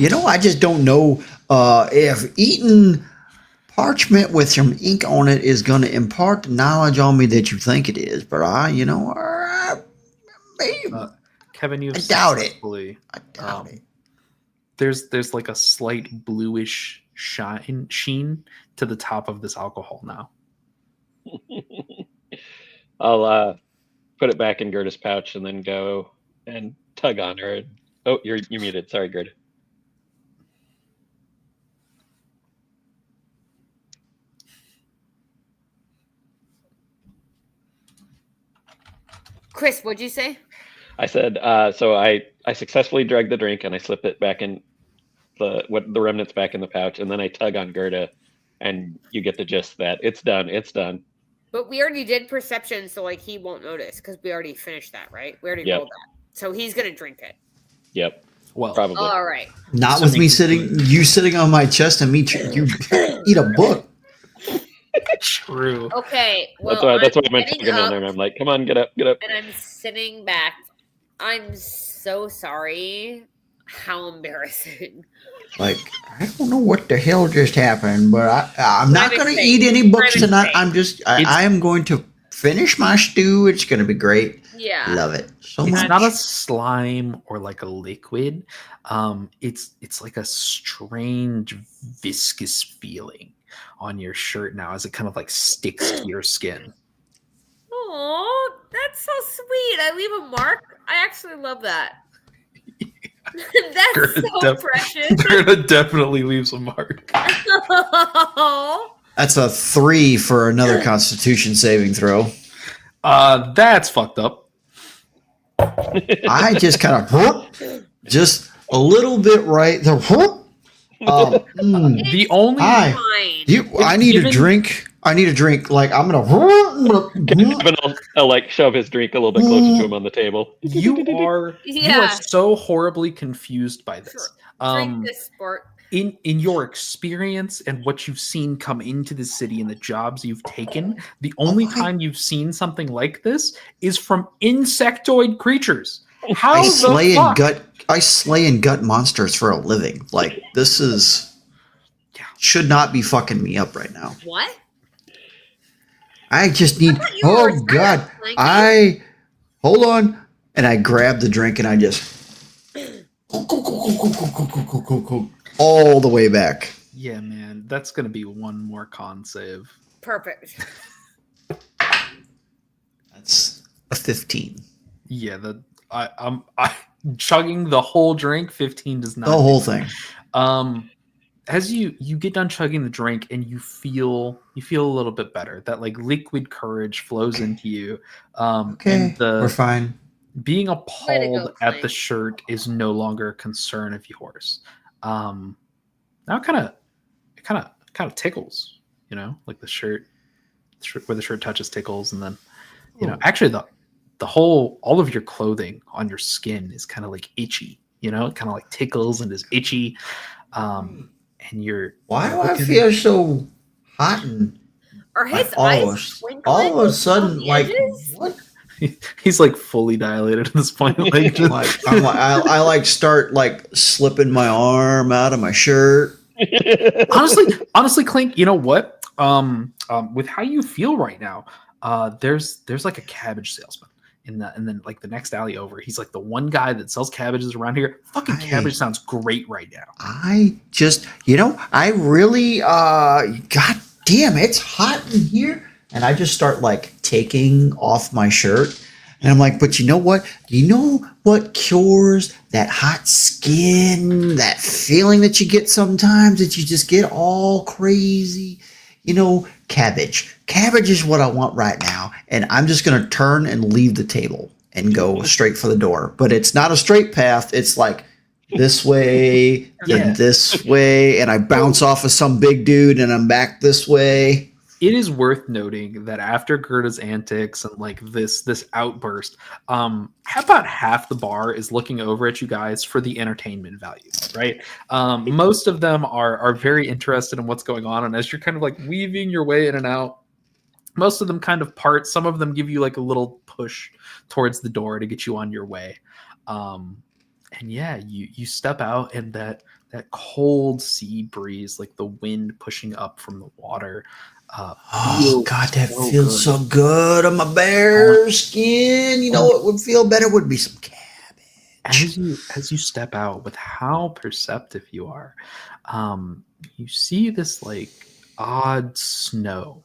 You know, I just don't know if eating parchment with some ink on it is going to impart the knowledge on me that you think it is. But maybe. Kevin, you've I doubt it. successfully, I doubt it. There's like a slight bluish sheen to the top of this alcohol now. I'll put it back in Gerta's pouch and then go and tug on her. Oh, you're muted. Sorry, Gerta. Chris, what'd you say? I said, so I successfully drug the drink and I slip it back in the remnants back in the pouch, and then I tug on Gerta, and you get the gist that it's done. It's done. But we already did perception, so like he won't notice because we already finished that, right? We already rolled that, so he's gonna drink it. Yep. Well, Probably. All right. Not with me sitting on my chest and you eat a book. True. Okay. Well, That's why I meant getting tugging on up, there, and I'm like, come on, get up. and I'm sitting back. I'm so sorry. How embarrassing. Like, I don't know what the hell just happened, but I'm not going to mistake. eat any books My tonight. mistake. I am going to finish my stew. It's going to be great. Yeah. Love it so It's much. not a slime or like a liquid. It's like a strange viscous feeling on your shirt now as it kind of like sticks to your skin. Oh, that's so sweet. I leave a mark. I actually love that. That's Gerta so precious. Gerta definitely leaves a mark. That's a 3 for another Constitution saving throw. That's fucked up. I just kind of just a little bit right there. The only Hi. Fine. I need a drink. I need a drink. Like I'm gonna. Kevin will like shove his drink a little bit closer to him on the table. you are Yeah. so horribly confused by this. Sure. Drink this sport. In your experience and what you've seen come into the city and the jobs you've taken, the only time you've seen something like this is from insectoid creatures. How I the slay fuck? I slay and gut monsters for a living. Like this should not be fucking me up right now. What? I just need. thought you were Oh God! Frankie. Hold on, and I grab the drink and I just all the way back. Yeah, man, that's gonna be one more con save. Perfect. That's a 15. Yeah, I'm chugging the whole drink. 15 does not. The whole thing. As you get done chugging the drink and you feel a little bit better. That like liquid courage flows into you. Okay, and we're fine. being Way appalled to go, at the Clank. shirt is no longer a concern of yours. Now it kind of tickles, you know, like the shirt where the shirt touches tickles, and then actually all of your clothing on your skin is kind of like itchy, you know, it kind of like tickles and is itchy. And you're Why do I feel so hot and Are his all eyes of a sudden on the like edges? what? he's like fully dilated at this point. Like, I like start like slipping my arm out of my shirt. Honestly, Clink, you know what? With how you feel right now, there's like a cabbage salesman and then like the next alley over. He's like the one guy that sells cabbages around here. Fucking cabbage sounds great right now. I just, I really, god damn, it's hot in here. And I just start like taking off my shirt. And I'm like, but you know what? You know what cures that hot skin, that feeling that you get sometimes that you just get all crazy? Cabbage. Cabbage is what I want right now. And I'm just going to turn and leave the table and go straight for the door. But it's not a straight path. It's like this way, then this way. And I bounce off of some big dude and I'm back this way. It is worth noting that after Gerta's antics and like this outburst, about half the bar is looking over at you guys for the entertainment value, right? Most of them are very interested in what's going on, and as you're kind of like weaving your way in and out, most of them kind of part. Some of them give you like a little push towards the door to get you on your way, and yeah, you step out, and that cold sea breeze, like the wind pushing up from the water. Oh God, that feels so good on my bare skin. You know what would feel better would be some cabbage. As you step out, with how perceptive you are, you see this like odd snow.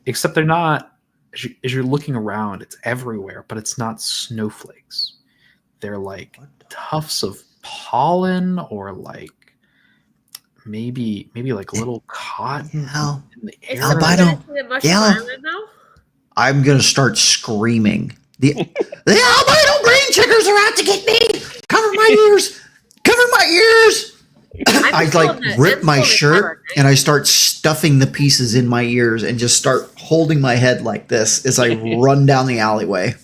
Except they're not. As you're looking around, it's everywhere, but it's not snowflakes. They're like tufts of pollen, or like maybe like little cotton in the air. Albino. I'm gonna start screaming. The albino green chickers are out to get me. Cover my ears. Cover my ears. I like rip my shirt and I start stuffing the pieces in my ears and just start holding my head like this as I run down the alleyway.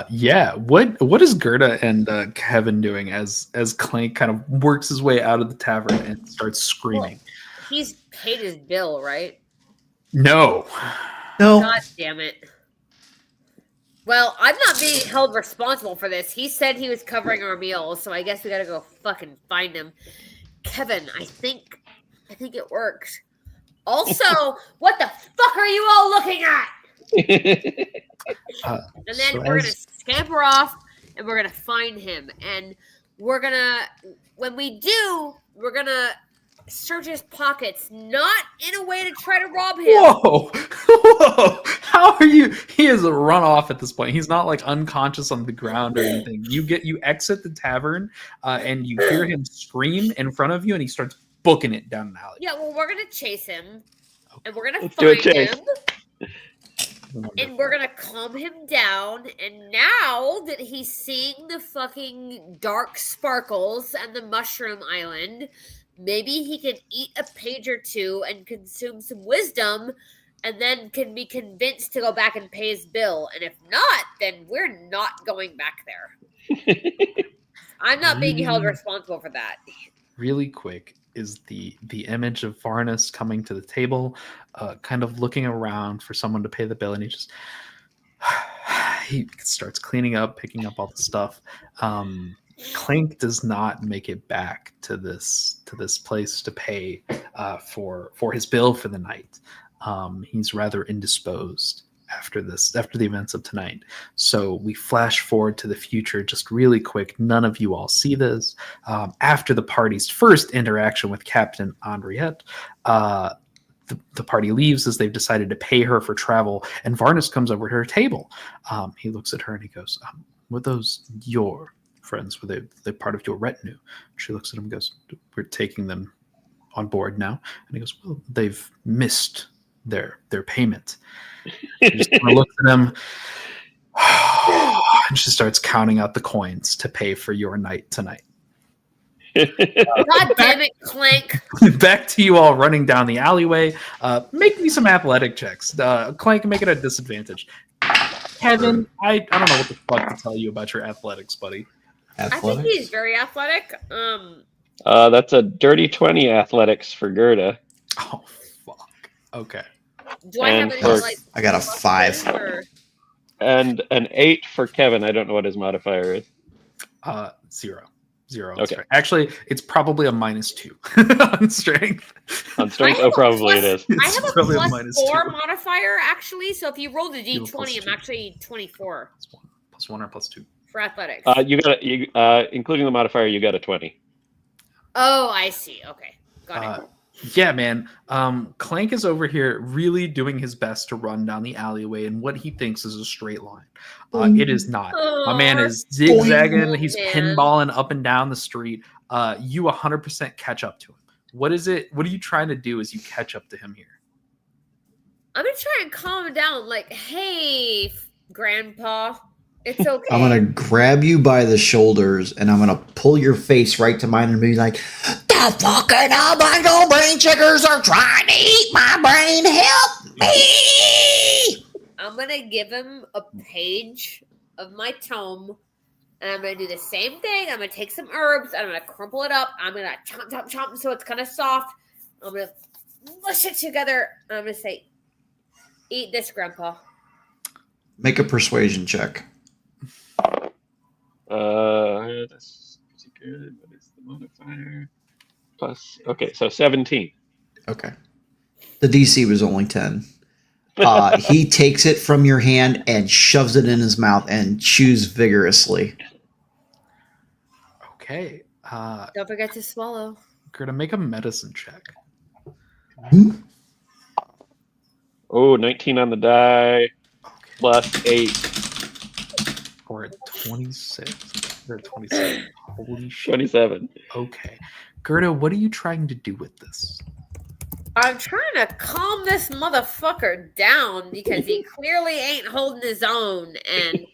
Yeah. What is Gerta and Kevin doing as Clank kind of works his way out of the tavern and starts screaming? Well, he's paid his bill, right? No. God damn it. Well, I'm not being held responsible for this. He said he was covering our meals, so I guess we gotta go fucking find him. Kevin, I think it works. Also, what the fuck are you all looking at? And then we're gonna scamper off and we're gonna find him, and when we do, we're gonna search his pockets, not in a way to try to rob him. Whoa! How are you? He is a run off at this point. He's not like unconscious on the ground or anything. You exit the tavern, and you hear him scream in front of you, and he starts booking it down an alley. Yeah, well, we're gonna chase him, and we're gonna find him. And we're gonna calm him down, and now that he's seeing the fucking dark sparkles and the mushroom island, maybe he can eat a page or two and consume some wisdom, and then can be convinced to go back and pay his bill. And if not, then we're not going back there. I'm not being held responsible for that. Really quick is the image of Varnus coming to the table, kind of looking around for someone to pay the bill, and he starts cleaning up, picking up all the stuff. Clank does not make it back to this place to pay for his bill for the night. He's rather indisposed after the events of tonight. So we flash forward to the future just really quick. None of you all see this. After the party's first interaction with Captain Henriette, the party leaves as they've decided to pay her for travel, and Varnus comes over to her table. He looks at her and he goes, were those your friends? Were they part of your retinue? She looks at him and goes, we're taking them on board now. And he goes, well, they've missed their payment. She just kind of looks at him and she starts counting out the coins to pay for your night tonight. God damn it, Clank. Back to you all running down the alleyway. Make me some athletic checks. Clank, make it a disadvantage. Kevin, I don't know what the fuck to tell you about your athletics, buddy. I think he's very athletic. That's a dirty 20 athletics for Gerta. Oh, fuck. Okay. Do I have any, I got a 5. And an 8 for Kevin. I don't know what his modifier is. 0. 0 on Okay. strength. Actually, it's probably a -2 on strength. On strength? I have Oh, probably it plus- is. I have a probably a +4 -2. modifier, actually. So if you roll the You have a d20, I'm +2. actually 24 +1 or +2? for athletics. Including the modifier, you got a 20. Oh, I see. Okay. Got it. Yeah, man. Clank is over here really doing his best to run down the alleyway in what he thinks is a straight line. It is not. My man is zigzagging. He's pinballing up and down the street. You 100% catch up to him. What is it? What are you trying to do as you catch up to him here? I'm going to try and calm him down. Like, hey, Grandpa, it's okay. I'm gonna grab you by the shoulders and I'm gonna pull your face right to mine and be like, "The fucking albino brain chickers are trying to eat my brain. Help me!" I'm going to give him a page of my tome, and I'm going to do the same thing. I'm going to take some herbs, and I'm going to crumple it up. I'm going to chomp, chomp, chomp so it's kind of soft. I'm going to mush it together, and I'm going to say, eat this, Grandpa. Make a persuasion check. That's pretty good. What is the modifier? Plus, okay, so 17. Okay. The DC was only 10. He takes it from your hand and shoves it in his mouth and chews vigorously. Okay. Don't forget to swallow. Gerta, make a medicine check. Oh, 19 on the die, Okay. plus 8. Or at 26. Or at 27. Holy shit. 27. Okay. Gerta, what are you trying to do with this? I'm trying to calm this motherfucker down because he clearly ain't holding his own, and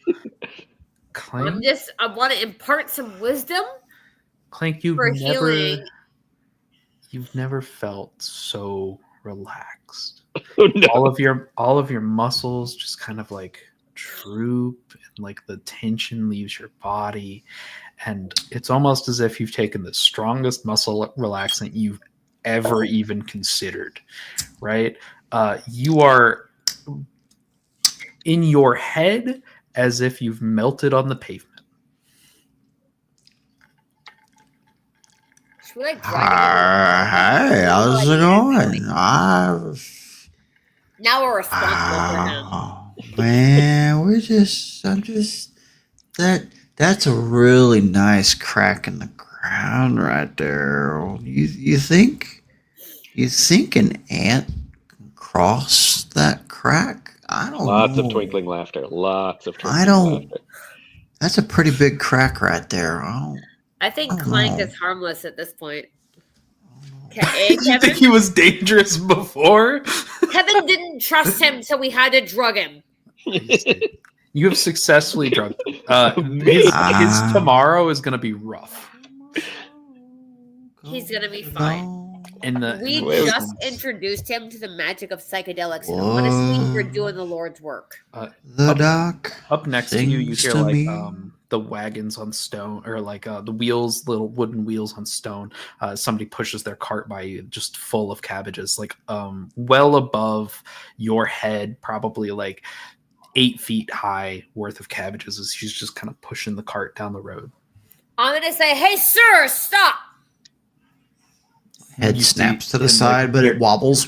Clank, I want to impart some wisdom Clank, for healing. you've never felt so relaxed. Oh, no. All of your muscles just kind of like droop, and like the tension leaves your body, and it's almost as if you've taken the strongest muscle relaxant you've ever even considered, right? You are in your head as if you've melted on the pavement. Should we like drag him? Hey, how's it going? Now we're responsible for him. Oh, man, that's a really nice crack in the ground right there. You think an ant can cross that crack? I don't Lots know. of twinkling laughter. Lots of twinkling I don't- laughter. That's a pretty big crack right there. I think I don't Clank know. is harmless at this point. Did you think Kevin, he was dangerous before? Kevin didn't trust him, so we had to drug him. You have successfully drugged him. His tomorrow is going to be rough. He's gonna be fine. We Wait. just introduced him to the magic of psychedelics, and honestly, we're doing the Lord's work. The doc. Up next to you, you Sings hear to like me. the wagons on stone, or like the wheels, little wooden wheels on stone. Somebody pushes their cart by you, just full of cabbages, like well above your head, probably like 8 feet high worth of cabbages. As he's just kind of pushing the cart down the road. I'm gonna say, "Hey, sir, stop!" Head You snaps see to the him, side, like, but it wobbles.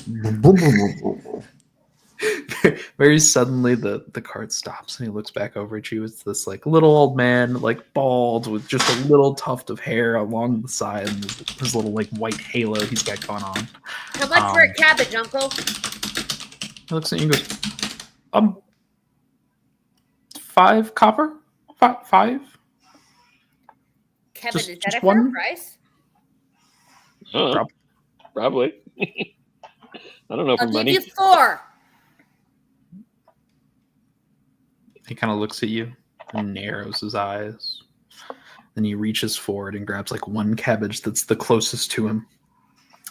Very suddenly, the cart stops, and he looks back over at you. It's this like little old man, like bald, with just a little tuft of hair along the side, and his little like white halo he's got going on. How much for a cabbage, Uncle? He looks at you and goes, 5 copper? 5? Kevin, Just- is that just a fair one? price? Probably. I don't know for I'll money. give you 4. He kind of looks at you and narrows his eyes. Then he reaches forward and grabs like one cabbage that's the closest to him.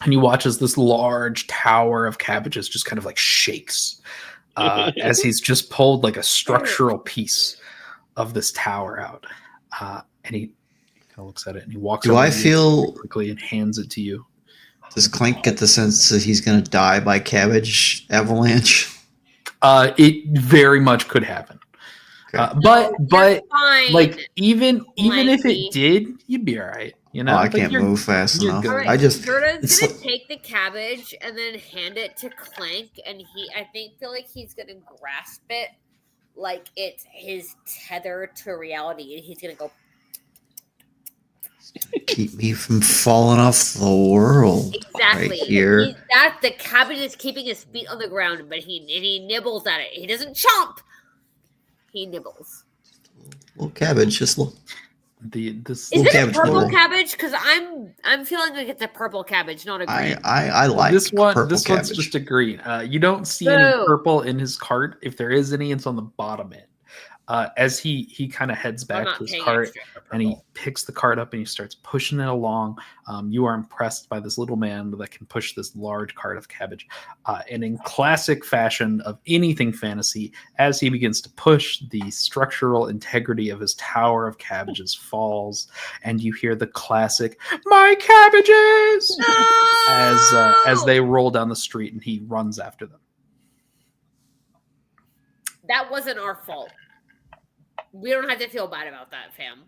And he watches this large tower of cabbages just kind of like shakes as he's just pulled like a structural piece of this tower out. And he kind of looks at it and he walks Do over I to you feel? quickly and hands it to you. Does Clank get the sense that he's going to die by cabbage avalanche? It very much could happen. Okay. But Fine. like even if Blanky. it did, you'd be all right. You know, Oh, I Like, can't you're- move fast you're enough. good. All right, I just Gerta's it's gonna like- take the cabbage and then hand it to Clank, and I feel like he's gonna grasp it like it's his tether to reality, and he's gonna go keep me from falling off the world. exactly. Right here. That the cabbage is keeping his feet on the ground, but he nibbles at it. He doesn't chomp. He nibbles. Little cabbage, just little. This Is Little this cabbage purple bowl. cabbage? Because I'm feeling like it's a purple cabbage, not a green. I like this one. purple This cabbage. one's just a green. You don't see any Boo. purple in his cart. If there is any, it's on the bottom end. As he kind of heads I'm back not to his paying cart, extra for and he purple. picks the cart up and he starts pushing it along. You are impressed by this little man that can push this large cart of cabbage. And in classic fashion of anything fantasy, as he begins to push, the structural integrity of his tower of cabbages falls, and you hear the classic "My cabbages!" as they roll down the street, and he runs after them. That wasn't our fault. We don't have to feel bad about that, fam.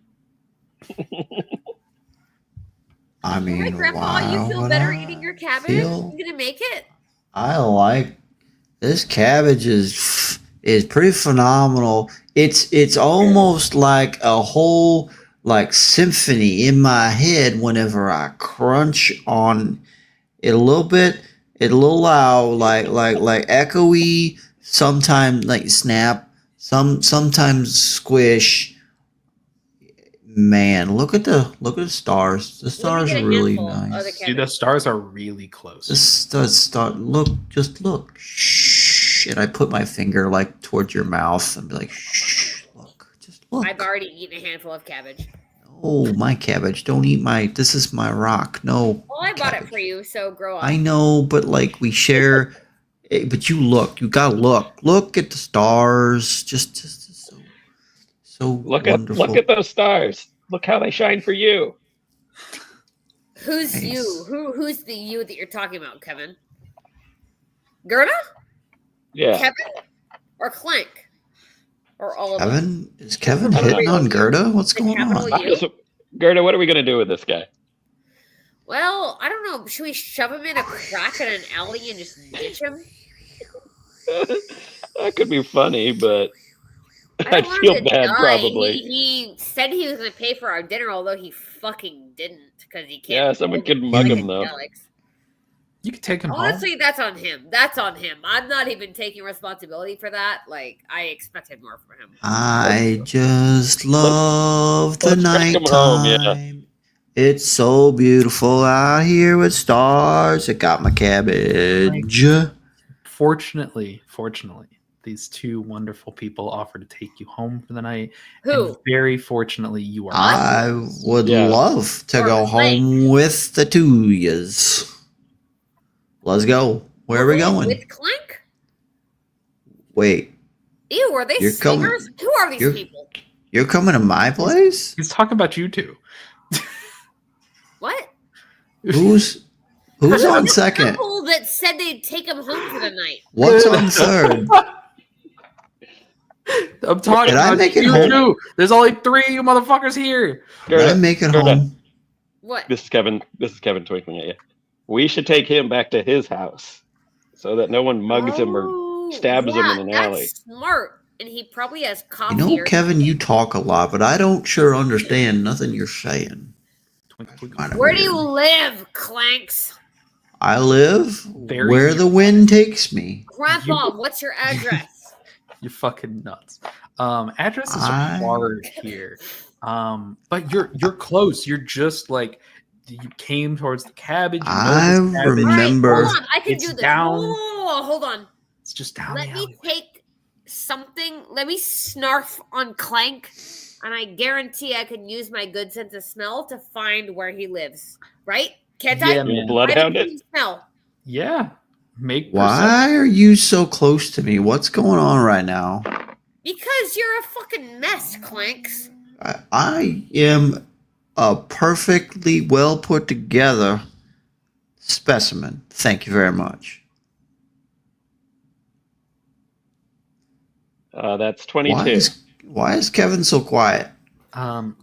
I mean, Right, Grandpa, why you feel would better I eating your cabbage? feel- You gonna make it? I like this cabbage is pretty phenomenal. It's almost like a whole like symphony in my head whenever I crunch on it a little bit. It a little loud, like echoey. Sometimes like snap. Sometimes squish. Man, look at the stars. The stars get are a really handful of the nice. Dude, the stars are really close. Just start look. Shh. And I put my finger like towards your mouth and be like, shh, just look. I've already eaten a handful of cabbage. Oh, my cabbage. Don't eat this is my rock. No. Well, I bought it cabbage. for you, so grow up. I know, but like we share but you gotta look at the stars. Just so Look wonderful. at those stars. Look how they shine for you. Who's Nice. you? Who's the you that you're talking about, Kevin? Gerta? Yeah. Kevin? Or Clank? Or all of them? Kevin? Is Kevin The hitting on capital Gerta? What's The going capital on? U? Gerta, what are we gonna do with this guy? Well, I don't know. Should we shove him in a crack in an alley and just ditch him? That could be funny, but I I'd don't want feel him to bad die. probably. He said he was going to pay for our dinner, although he fucking didn't because he can't. Yeah, someone afford could it. mug Like him though. Alex. You could take him home. Honestly, that's on him. That's on him. I'm not even taking responsibility for that. Like, I expected more from him. I just love the let's take 'em home, yeah. nighttime. It's so beautiful out here with stars. It got my cabbage. Fortunately, these two wonderful people offer to take you home for the night. Who? And very fortunately, you are. I would Yeah. love to Or go Clank. home with the two yous. Let's go. Where are we going? With Clank? Wait, Ew, are they You're coming- singers? Who are these you're- people? you're coming to my place? He's talking about you two. What? Who's on The second? couple that said they'd take him home for the night. What's on third? I'm talking Did I about make it you home? two. There's only three of you motherfuckers here. Did I Gerta, make it Gerta, home? What? This is Kevin twinkling at you. We should take him back to his house so that no one mugs him or Oh, stabs him in an that's alley. smart. And he probably has You coffee. know, or Kevin, you talk a lot, but I don't sure understand nothing you're saying. Kinda Where do you weird. live, Clanks? I live Very where the wind takes me. Grandpa, what's your address? You're fucking nuts. Address is I- hard here. But you're close. You're just like you came towards the cabbage. You know I this cabbage. remember- All right, hold on. I can It's do this. down. Whoa, hold on. It's just down Let the me alleyway. take something. Let me snarf on Clank, and I guarantee I can use my good sense of smell to find where he lives. Right? Can't Yeah, I? man. You I have bloodhound a it? keen smell. Yeah. Make Why are you so close to me? What's going on right now? Because you're a fucking mess, Clanks. I am a perfectly well put together specimen. Thank you very much. That's 22. Why is Why is Kevin so quiet?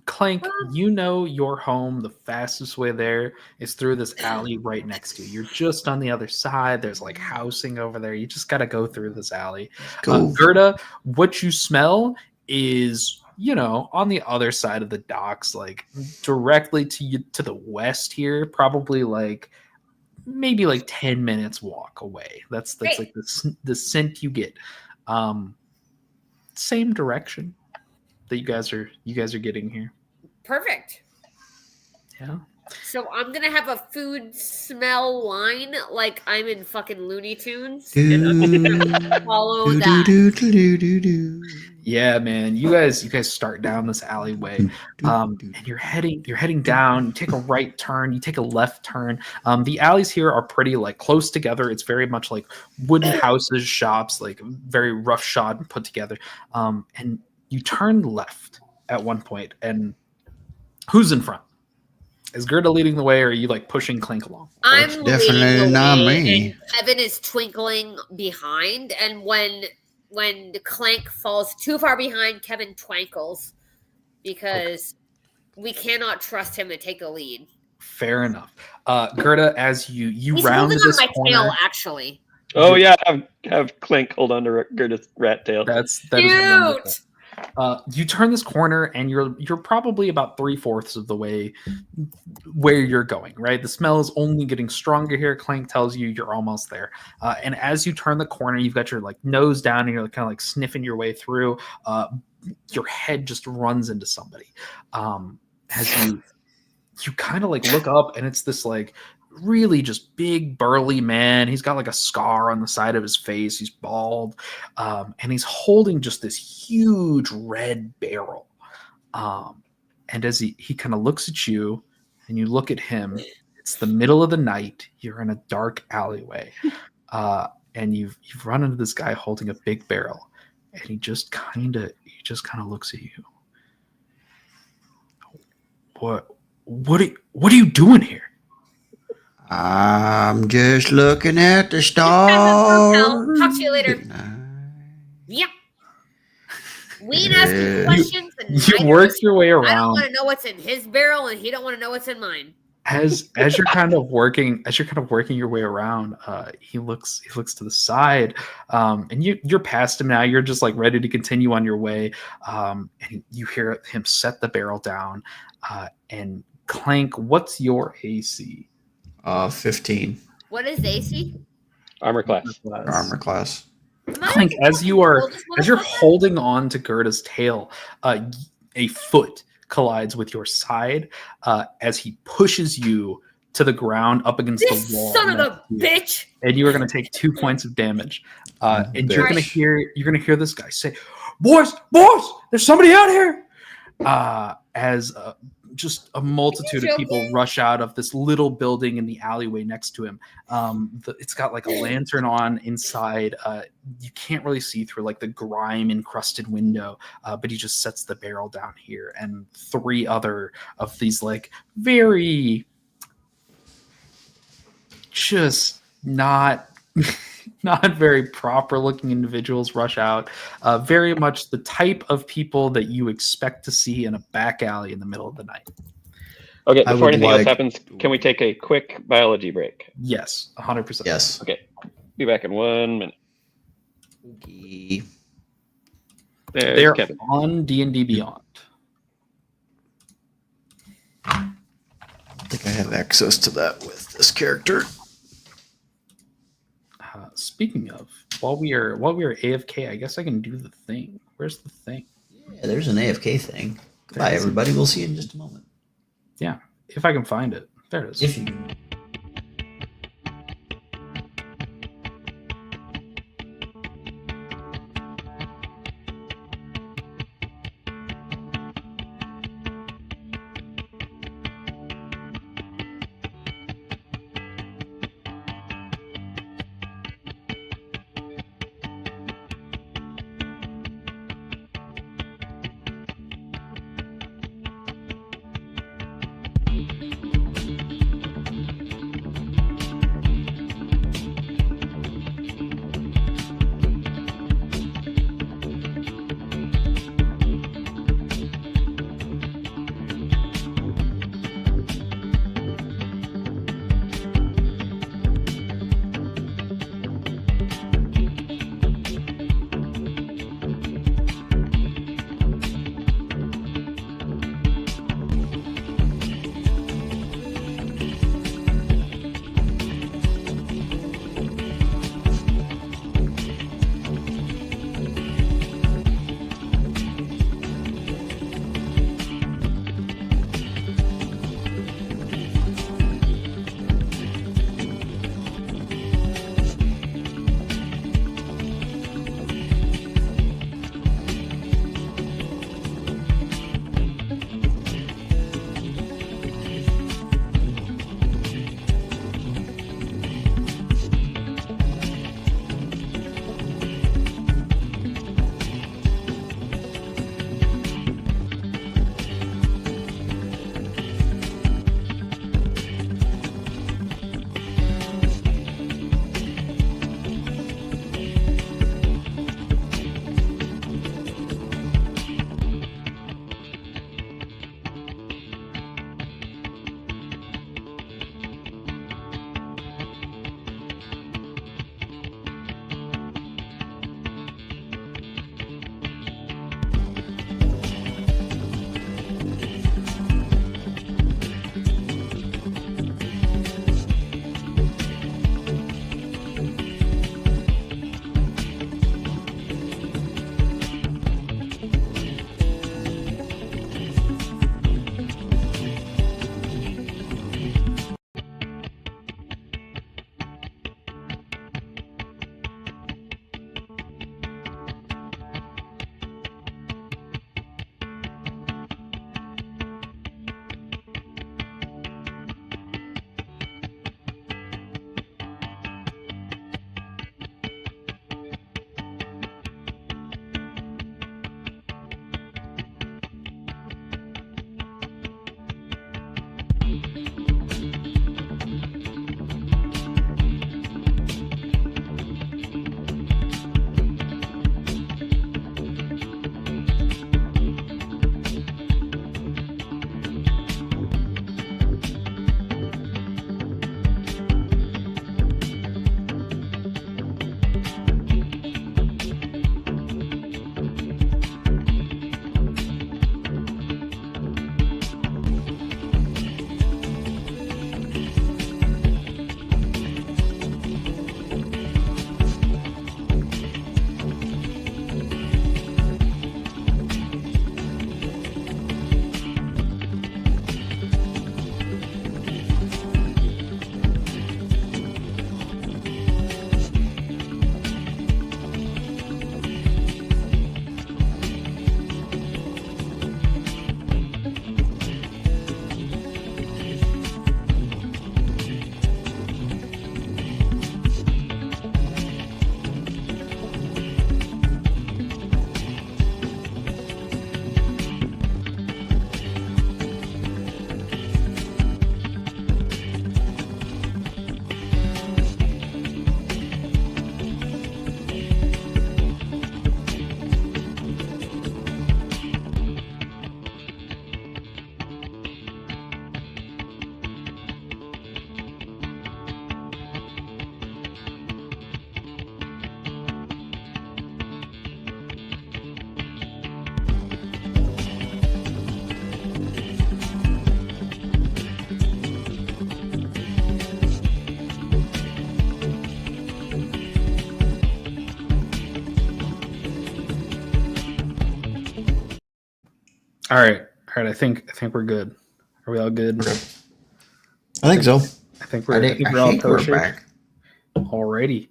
Clank, you know your home. The fastest way there is through this alley right next to you. You're just on the other side. There's like housing over there. You just got to go through this alley. Go. Gerta, what you smell is, on the other side of the docks, like directly to you to the west here, probably like maybe like 10 minutes walk away. That's Great. like the scent you get. Same direction that you guys are getting here. Perfect. Yeah. So I'm gonna have a food smell line like I'm in fucking Looney Tunes. Do, And I'm gonna follow do, that. do, do, do, do, do. Yeah, man. You guys start down this alleyway, and you're heading down. You take a right turn. You take a left turn. The alleys here are pretty like close together. It's very much like wooden houses, shops, like very roughshod and put together. And you turn left at one point, and who's in front? Is Gerta leading the way, or are you like pushing Clank along? I'm Definitely leading the not way, me. and Kevin is twinkling behind, and when the Clank falls too far behind, Kevin twinkles because we cannot trust him to take the lead. Fair enough. Gerta, as you He's round holding on this my corner, tail, actually. Oh yeah, have Clank hold on to Gerta's rat tail. that is Cute. wonderful. You turn this corner and you're probably about 3/4 of the way where you're going, right? The smell is only getting stronger here. Clank tells you you're almost there. And as you turn the corner, you've got your like nose down and you're kind of like sniffing your way through. Your head just runs into somebody. As you kind of like look up and it's this like really just big burly man. He's got like a scar on the side of his face. He's bald, and he's holding just this huge red barrel. And as he kind of looks at you and you look at him, it's the middle of the night. You're in a dark alleyway, and you've run into this guy holding a big barrel, and he just kind of looks at you. What are you doing here? I'm just looking at the I'll stars. talk to you later. Yep. We ain't asking questions. And You work your way I don't around. want to know what's in his barrel, and he don't want to know what's in mine. As you're kind of working your way around, he looks to the side, and you're past him now. You're just like ready to continue on your way, and you hear him set the barrel down. And Clank, what's your AC? 15 What is AC? Armor class. armor class. Clank, as you're holding on to Gerta's tail, a foot collides with your side as he pushes you to the ground up against This the wall. son of a bitch! And you are going to take 2 points of damage. And you're going to hear this guy say, "Boys, there's somebody out here!" As just a multitude of people rush out of this little building in the alleyway next to him. It's got like a lantern on inside. You can't really see through like the grime encrusted window, but he just sets the barrel down here, and 3 other of these like very just not very proper looking individuals rush out. Very much the type of people that you expect to see in a back alley in the middle of the night. Okay, I before would anything else like- happens, can we take a quick biology break? Yes, 100%. Yes. Okay, be back in 1 minute. Okay. There's They're Kevin. on D&D Beyond. I think I have access to that with this character. Speaking of, while we are AFK, I guess I can do the thing. Where's the thing? Yeah, there's an AFK thing. Goodbye, There is. everybody. We'll see you in just a moment. Yeah, if I can find it. There it is. If you All right. I think we're good. Are we all good? Okay. I think so. I think I we're all think we're kosher. back. Alrighty.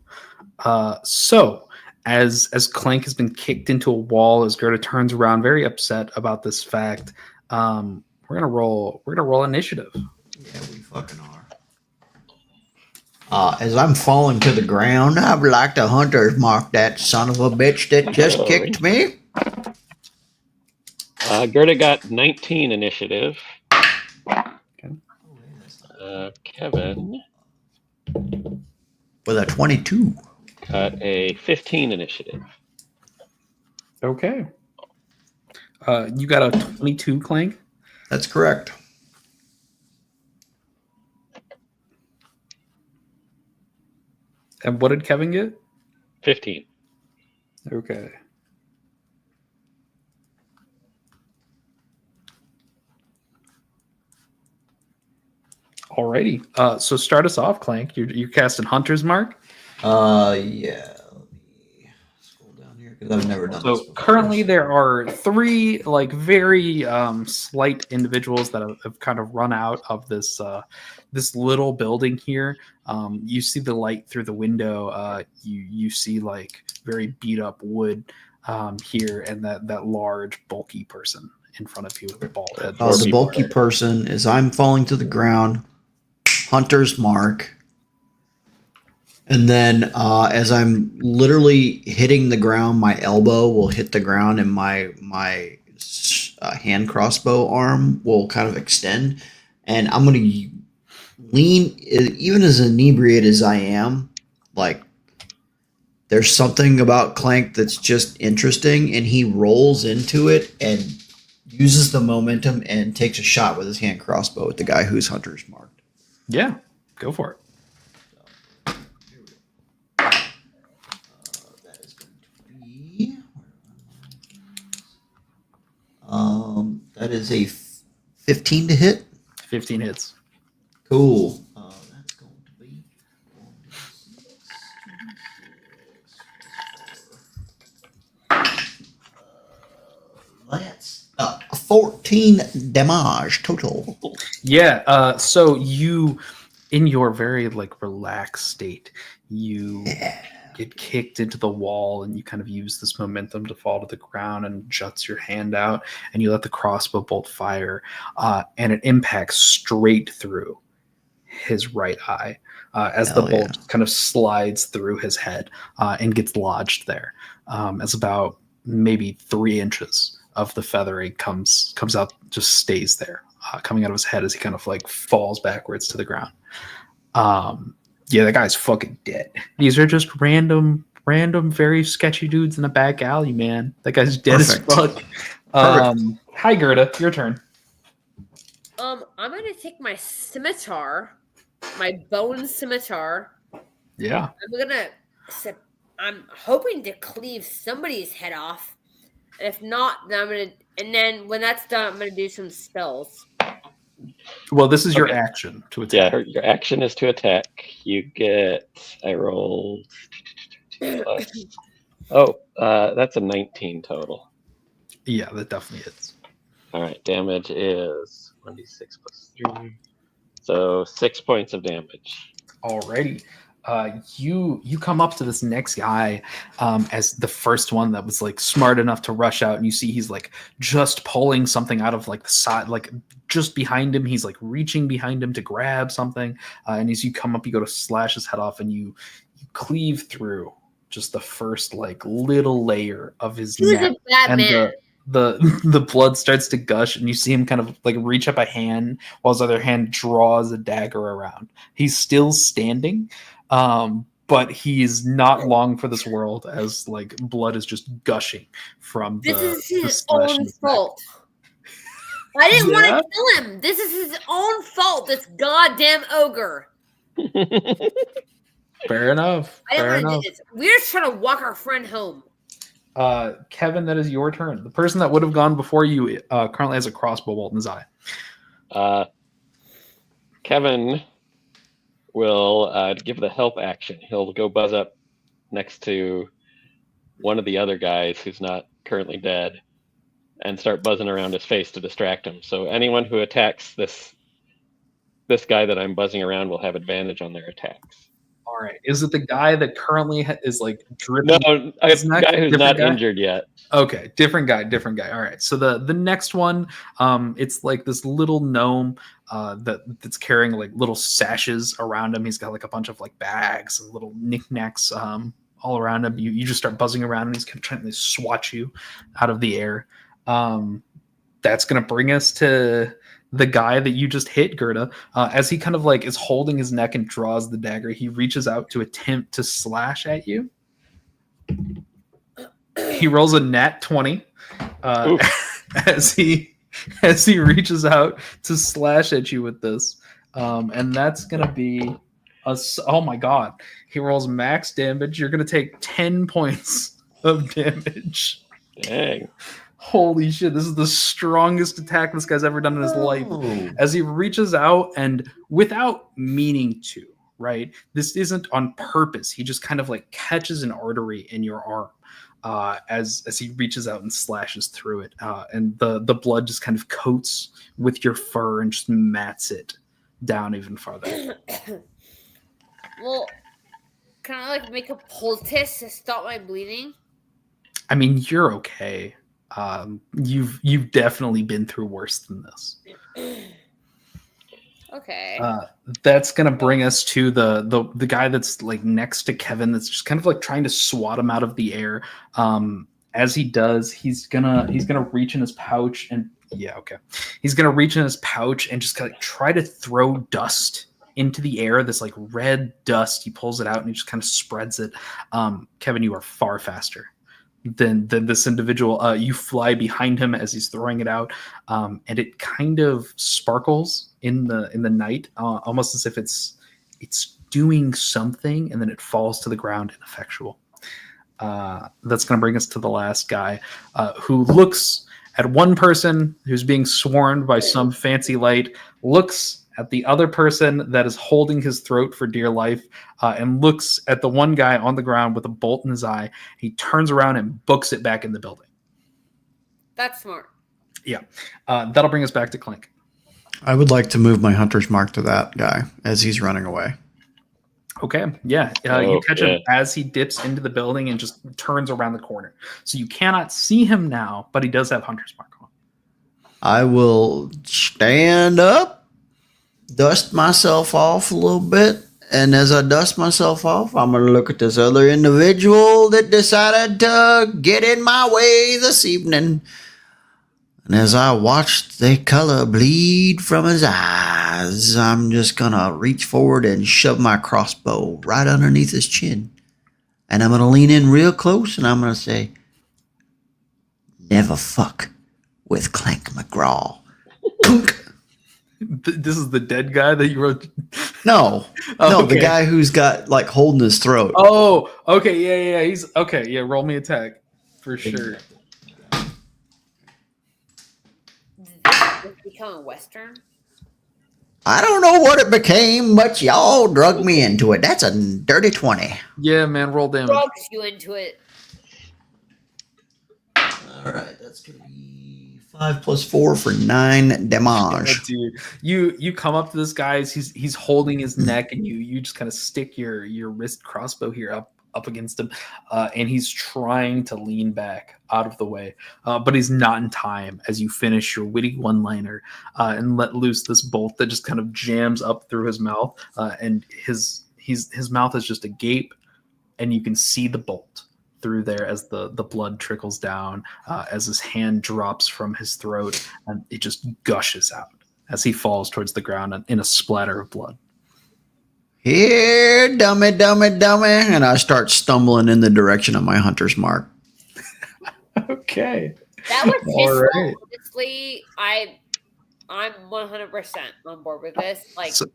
So as Clank has been kicked into a wall, as Gerta turns around, very upset about this fact, we're gonna roll initiative. Yeah, we fucking are. As I'm falling to the ground, I'd like to hunter's mark that son of a bitch that just kicked me. Gerta got 19 initiative. Okay. Kevin With a 22. got a 15 initiative. Okay. You got a 22, Clank. That's correct. And what did Kevin get? 15. Okay. Alrighty. So start us off, Clank. You're casting Hunter's Mark. Yeah. Let me scroll down here because I've never done this So before. currently there are 3 like very slight individuals that have kind of run out of this this little building here. You see the light through the window. You see like very beat up wood here, and that large bulky person in front of you with a bald head. The bulky person is I'm falling to the ground. Hunter's mark. And then as I'm literally hitting the ground, my elbow will hit the ground and my hand crossbow arm will kind of extend. And I'm going to lean, even as inebriated as I am, like there's something about Clank that's just interesting. And he rolls into it and uses the momentum and takes a shot with his hand crossbow at the guy who's Hunter's marked. Yeah, go for it. That is going to be. That is a 15 to hit. 15 hits. Cool. That's going to be. That's 14 damage total. Yeah. So you, in your very like relaxed state, you get kicked into the wall, and you kind of use this momentum to fall to the ground, and juts your hand out, and you let the crossbow bolt fire, and it impacts straight through his right eye as Hell the bolt kind of slides through his head and gets lodged there. As about maybe 3 inches of the feathering comes out, just stays there, coming out of his head as he kind of like falls backwards to the ground. Yeah, that guy's fucking dead. These are just random, very sketchy dudes in a back alley, man. That guy's dead Perfect. as fuck. Hi, Gerta, your turn. I'm gonna take my scimitar, my bone scimitar. Yeah. I'm hoping to cleave somebody's head off. And if not, then then when that's done, I'm gonna do some spells. Well, this is your Okay. action to attack. Yeah, your action is to attack. You get. I rolled. That's a 19 total. Yeah, that definitely is. All right, damage is 1d6 plus 3. So 6 points of damage. Alrighty. You come up to this next guy as the first one that was like smart enough to rush out, and you see he's like just pulling something out of like the side, like just behind him. He's like reaching behind him to grab something, and as you come up, you go to slash his head off, and you cleave through just the first like little layer of his He was neck, a bad and man. the blood starts to gush, and you see him kind of like reach up a hand while his other hand draws a dagger around. He's still standing, but he's not long for this world, as like blood is just gushing from This is the his slash in own his neck. fault. I didn't want Yeah? to kill him. This is his own fault. This goddamn ogre. Fair enough. I didn't Fair want to enough. do this. We're just trying to walk our friend home. Kevin, that is your turn. The person that would have gone before you currently has a crossbow bolt in his eye. Kevin will give the help action. He'll go buzz up next to one of the other guys who's not currently dead and start buzzing around his face to distract him. So anyone who attacks this guy that I'm buzzing around will have advantage on their attacks. All right. Is it the guy that currently is like dripping? No, a guy who's not injured yet. Okay, different guy. All right. So the next one, it's like this little gnome that's carrying like little sashes around him. He's got like a bunch of like bags and little knickknacks all around him. You just start buzzing around, and he's kind of trying to swat you out of the air. That's gonna bring us to the guy that you just hit, Gerta. As he kind of like is holding his neck and draws the dagger, he reaches out to attempt to slash at you. He rolls a nat 20 as he reaches out to slash at you with this, and that's gonna be oh my god! He rolls max damage. You're gonna take 10 points of damage. Dang! Holy shit! This is the strongest attack this guy's ever done in his life. As he reaches out and without meaning to, right? This isn't on purpose. He just kind of like catches an artery in your arm. As he reaches out and slashes through it, and the blood just kind of coats with your fur and just mats it down even farther. Well, can I like make a poultice to stop my bleeding? I mean, you're okay. You've definitely been through worse than this. Okay. That's gonna bring us to the guy that's like next to Kevin. That's just kind of like trying to swat him out of the air. As he does, he's gonna reach in his pouch and he's gonna reach in his pouch and just kind of try to throw dust into the air. This like red dust. He pulls it out and he just kind of spreads it. Kevin, you are far faster than this individual. You fly behind him as he's throwing it out, and it kind of sparkles in the night, almost as if it's doing something, and then it falls to the ground ineffectual. That's going to bring us to the last guy, who looks at one person who's being swarmed by some fancy light, looks at the other person that is holding his throat for dear life, and looks at the one guy on the ground with a bolt in his eye. He turns around and books it back in the building. That's smart. Yeah. That'll bring us back to Clink. I would like to move my hunter's mark to that guy as he's running away. Okay. Yeah. You catch him as he dips into the building and just turns around the corner. So you cannot see him now, but he does have hunter's mark on. I will stand up, dust myself off a little bit, and as I dust myself off, I'm going to look at this other individual that decided to get in my way this evening. And as I watched the color bleed from his eyes, I'm just going to reach forward and shove my crossbow right underneath his chin. And I'm going to lean in real close and I'm going to say, "Never fuck with Clank McGraw." This is the dead guy that you wrote? No. Oh, no, okay. The guy who's got like holding his throat. Oh, okay. Yeah. He's okay. Yeah, roll me attack for sure. Did this become a Western? I don't know what it became, but y'all drug me into it. That's a dirty 20. Yeah, man, roll damage. Drugs you into it. All right, that's going to be 5 plus 4 for 9 damage. Dude, you come up to this guy, he's holding his neck, and you just kind of stick your wrist crossbow here up against him, and he's trying to lean back out of the way, but he's not in time as you finish your witty one-liner and let loose this bolt that just kind of jams up through his mouth, and his mouth is just agape, and you can see the bolt through there as the blood trickles down, as his hand drops from his throat, and it just gushes out as he falls towards the ground in a splatter of blood. Here, dummy, and I start stumbling in the direction of my hunter's mark. Okay. That was his All right. fault. Honestly, I'm 100% on board with this. Like, So,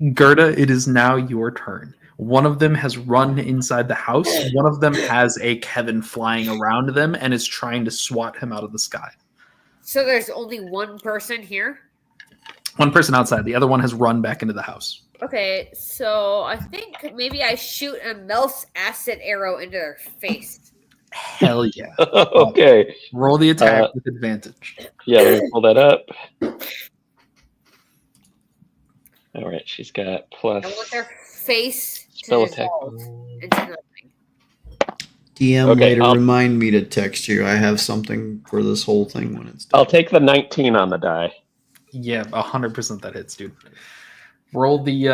Gerta, it is now your turn. One of them has run inside the house. One of them has a Kevin flying around them and is trying to swat him out of the sky. so there's only one person here. One person outside. The other one has run back into the house. Okay, so I think maybe I shoot a Mel's acid arrow into their face. Hell yeah. Okay. Roll the attack with advantage. Yeah, let me pull that up. All right, she's got plus. I want their face to Spell attack. dissolve into nothing. DM Okay, later I'll- remind me to text you. I have something for this whole thing when it's done. I'll take the 19 on the die. Yeah, 100% that hits, dude. Roll the.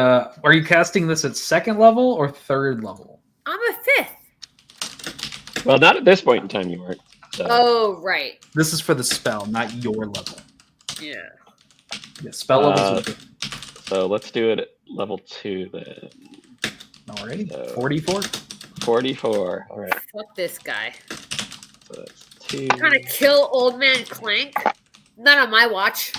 Are you casting this at second level or third level? I'm a 5th. Well, not at this point in time, you weren't. So. Oh, right. This is for the spell, not your level. Yeah. Yeah, spell levels. So let's do it at level 2 then. Alrighty. So- 44. 44. All right. Fuck this guy. So that's 2. Trying to kill old man Clank. Not on my watch.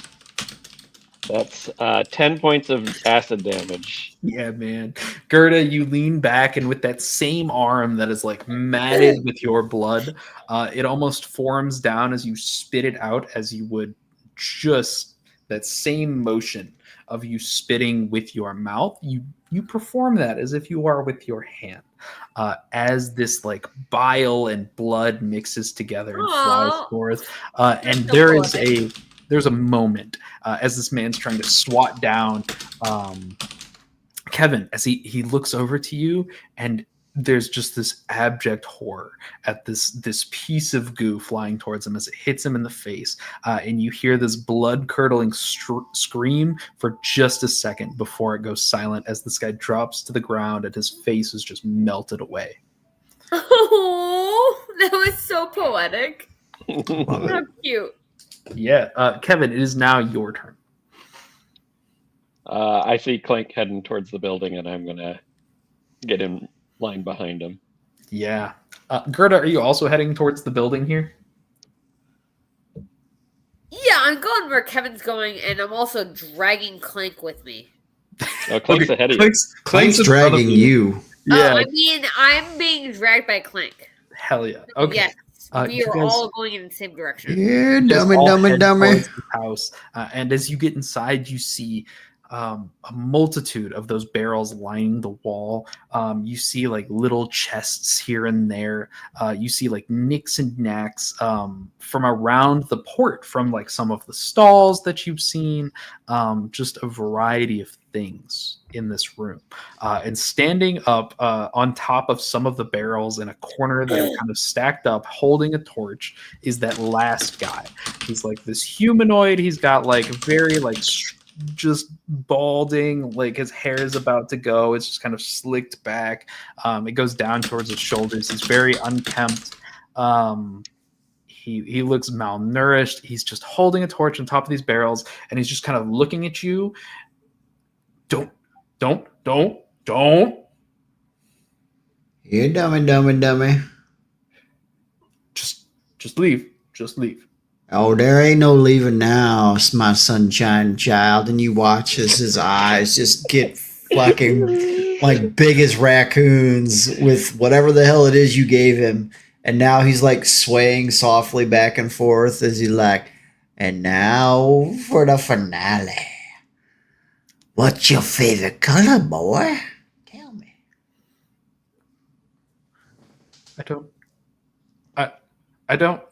That's 10 points of acid damage. Yeah, man. Gerta, you lean back, and with that same arm that is like matted with your blood, it almost forms down as you spit it out, as you would just that same motion of you spitting with your mouth. You perform that as if you are with your hand. As this like bile and blood mixes together and flies Aw. forth, and there's a moment as this man's trying to swat down Kevin as he looks over to you, and there's just this abject horror at this piece of goo flying towards him as it hits him in the face, and you hear this blood-curdling scream for just a second before it goes silent as this guy drops to the ground and his face is just melted away. Oh, that was so poetic. How cute. Yeah, Kevin, it is now your turn. I see Clank heading towards the building, and I'm going to get in line behind him. Yeah. Gerta, are you also heading towards the building here? Yeah, I'm going where Kevin's going, and I'm also dragging Clank with me. Oh, Clank's ahead of you. Clank's in front of dragging you. Yeah, I mean, I'm being dragged by Clank. hell yeah. Okay. Yes, we you are guys- all going in the same direction. Yeah, You dummy, all dummy, head dummy. towards the house, and as you get inside, you see a multitude of those barrels lining the wall. You see like little chests here and there. You see like nicks and knacks from around the port, from like some of the stalls that you've seen. Just a variety of things in this room. And standing up on top of some of the barrels in a corner that are kind of stacked up, holding a torch, is that last guy. He's like this humanoid. He's got like very like just balding, like his hair is about to go. It's just kind of slicked back. It goes down towards his shoulders. He's very unkempt. He looks malnourished. He's just holding a torch on top of these barrels, and he's just kind of looking at you. Don't. You dummy, dummy, dummy. Just leave. Just leave. Oh, there ain't no leaving now, my sunshine child. And you watch as his eyes just get fucking like big as raccoons with whatever the hell it is you gave him. And now he's like swaying softly back and forth as he like, and now for the finale. What's your favorite color, boy? Tell me. I don't.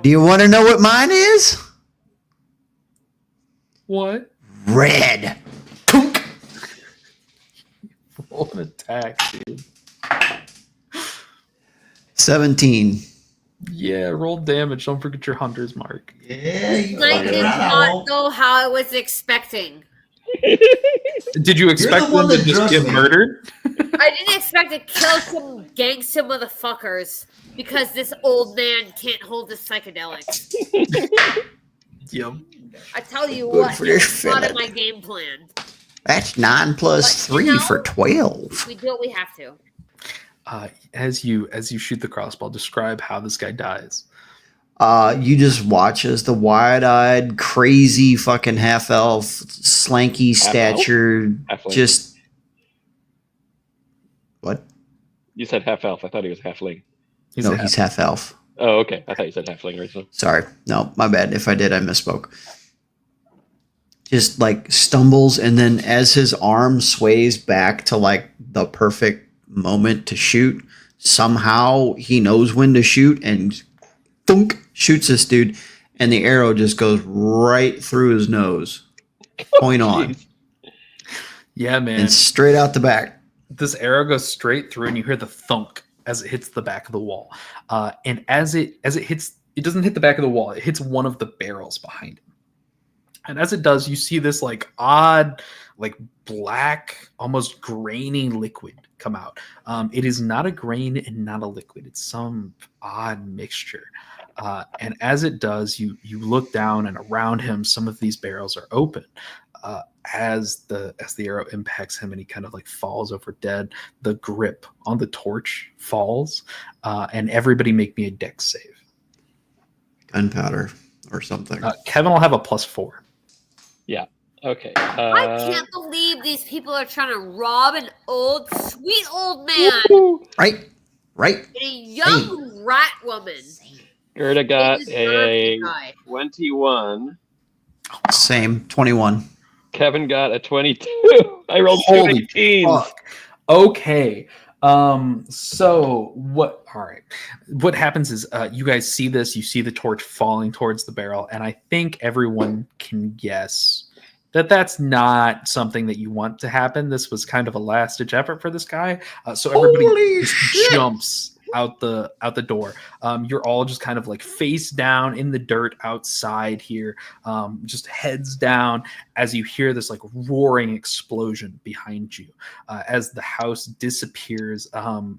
Do you want to know what mine is? What? Red. Roll an attack, dude. 17. Yeah, roll damage. Don't forget your hunter's mark. Yeah, you I did not know how I was expecting. Did you expect one them to that just drugged get me. murdered? I didn't expect to kill some gangster motherfuckers because this old man can't hold his psychedelics. Yep. I tell you Good what, for your it's not in fillet. my game plan. That's 9 plus But, 3 you know- for 12. We do what we have to. As you shoot the crossbow, describe how this guy dies. You just watch as the wide-eyed, crazy fucking half-elf, slanky Half-elf? stature, Halfling. just what? You said half elf. I thought he was halfling. He's No, a he's half-elf. Oh, okay. I thought you said halfling originally. Sorry, no, my bad. If I did, I misspoke. Just like stumbles, and then as his arm sways back to like the perfect moment to shoot, somehow he knows when to shoot and thunk, shoots this dude, and the arrow just goes right through his nose, point on, Yeah, man. and straight out the back. This arrow goes straight through, and you hear the thunk as it hits the back of the wall. And as it hits, it doesn't hit the back of the wall. It hits one of the barrels behind it. And as it does, you see this like odd, like black, almost grainy liquid come out. It is not a grain and not a liquid. It's some odd mixture. And as it does, you look down, and around him, some of these barrels are open. As the arrow impacts him and he kind of like falls over dead, the grip on the torch falls, and everybody make me a dex save. Gunpowder or something. Kevin will have a +4. Yeah. Okay. I can't believe these people are trying to rob an sweet old man Right. and a young rat woman. Gerta got They deserve to a die. 21. Same. 21. Kevin got a 22. I rolled two Holy 18s. fuck. Okay. So what? All right. What happens is you guys see this. You see the torch falling towards the barrel, and I think everyone can guess that that's not something that you want to happen. This was kind of a last-ditch effort for this guy. So everybody Holy just shit. jumps out the door. You're all just kind of like face down in the dirt outside here, just heads down as you hear this like roaring explosion behind you. As the house disappears,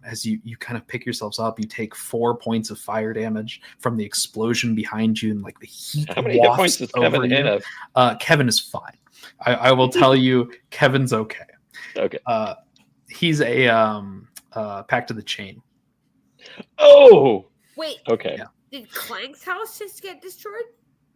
as you kind of pick yourselves up, you take 4 points of fire damage from the explosion behind you, and like the heat How many hit points wafts does over Kevin you. have? Kevin is fine. I will tell you, Kevin's okay. Okay. He's a Pact of the Chain. Oh. Wait, Okay. Yeah. did Clank's house just get destroyed?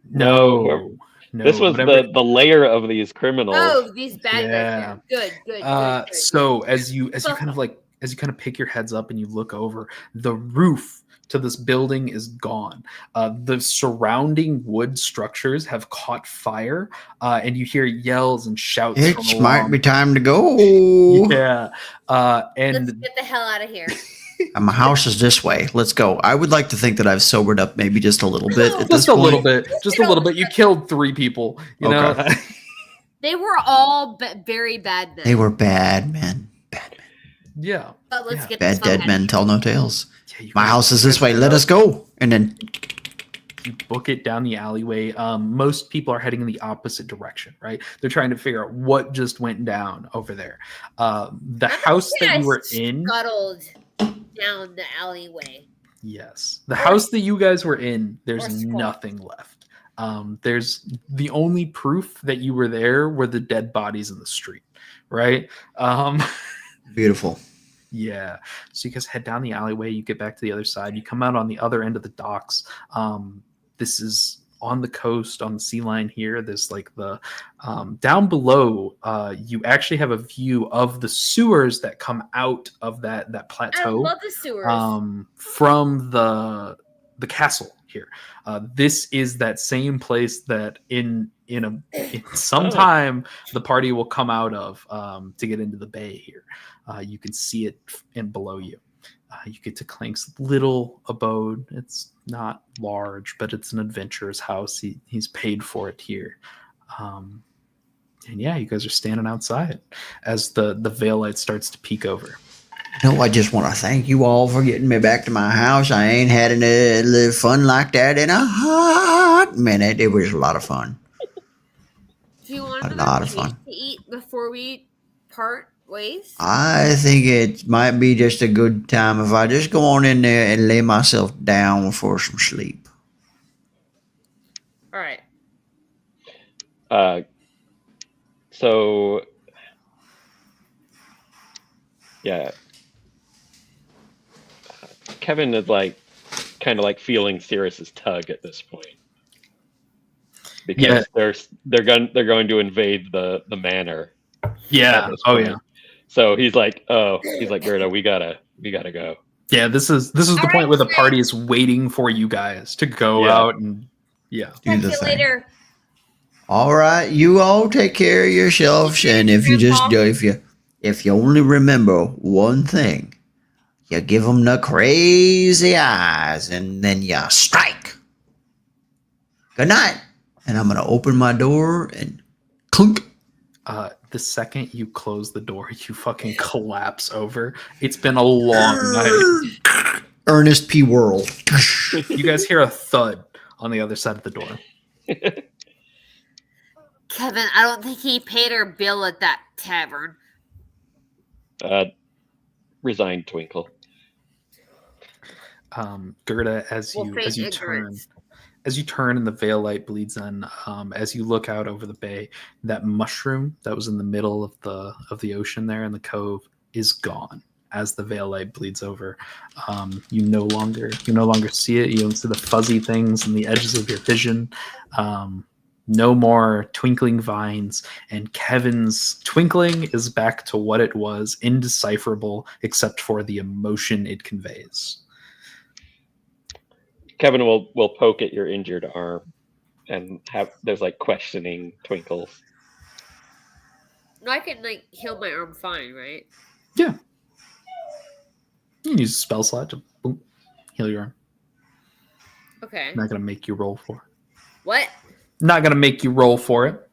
No. This was the layer of these criminals. Oh, these bad Yeah. guys. Good. So as you kind of pick your heads up and you look over, the roof to this building is gone. The surrounding wood structures have caught fire, and you hear yells and shouts. It from might along. be time to go. Yeah, Let's and get the hell out of here. My house is this way. Let's go. I would like to think that I've sobered up maybe just a little bit at this just a point. little bit. Just a little bit. You killed 3 people. You know. Okay. They were all very bad men. They were bad men. Bad men. Yeah. But let's Yeah. get Bad the fuck dead out men of tell no tales. Yeah, you My guys- house is this way. Let us go. And then You book it down the alleyway. Most people are heading in the opposite direction, right? They're trying to figure out what just went down over there. The house that you were in. Scuttled down the alleyway. Yes. The house that you guys were in, Or there's skull. nothing left. There's the only proof that you were there were the dead bodies in the street, right? beautiful. Yeah. So you guys head down the alleyway, you get back to the other side, you come out on the other end of the docks. This is on the coast, on the sea line here. There's like the down below, you actually have a view of the sewers that come out of that I plateau. love the sewers. From the castle here. This is that same place that in some time the party will come out of to get into the bay here. You can see it in below you. You get to Clank's little abode. It's not large, but it's an adventurer's house. He's paid for it here. And yeah, you guys are standing outside as the veil light starts to peek over. No, I just want to thank you all for getting me back to my house. I ain't had any live fun like that in a hot minute. It was a lot of fun. Do you want a another lot of cake fun. to eat before we part ways? I think it might be just a good time if I just go on in there and lay myself down for some sleep. All right. So yeah, Kevin is like kind of like feeling Saris's tug at this point because they're going to invade the manor. Yeah. at this Oh point. yeah. So he's like Gerta, we gotta go. Yeah. This is the All point right, where the Chris. party is waiting for you guys to go Yeah. out and yeah. Do Catch the you thing. later. All right, you all take care of yourselves, and if you just Grandpa. if you only remember one thing, You give them the crazy eyes, and then you strike. Good night. And I'm going to open my door and clunk. The second you close the door, you fucking collapse over. It's been a long night. Ernest P. Worrell. You guys hear a thud on the other side of the door. Kevin, I don't think he paid our bill at that tavern. Resigned twinkle. Gerta, as you turn and the veil light bleeds in, as you look out over the bay, that mushroom that was in the middle of the ocean there in the cove is gone. As the veil light bleeds over, you no longer see it. You don't see the fuzzy things in the edges of your vision. No more twinkling vines, and Kevin's twinkling is back to what it was, indecipherable except for the emotion it conveys. Kevin will poke at your injured arm and there's like questioning twinkles. No, I can like heal my arm fine, right? Yeah. You can use a spell slot to boom, heal your arm. Okay. Not going to make you roll for it. What? Not going to make you roll for it.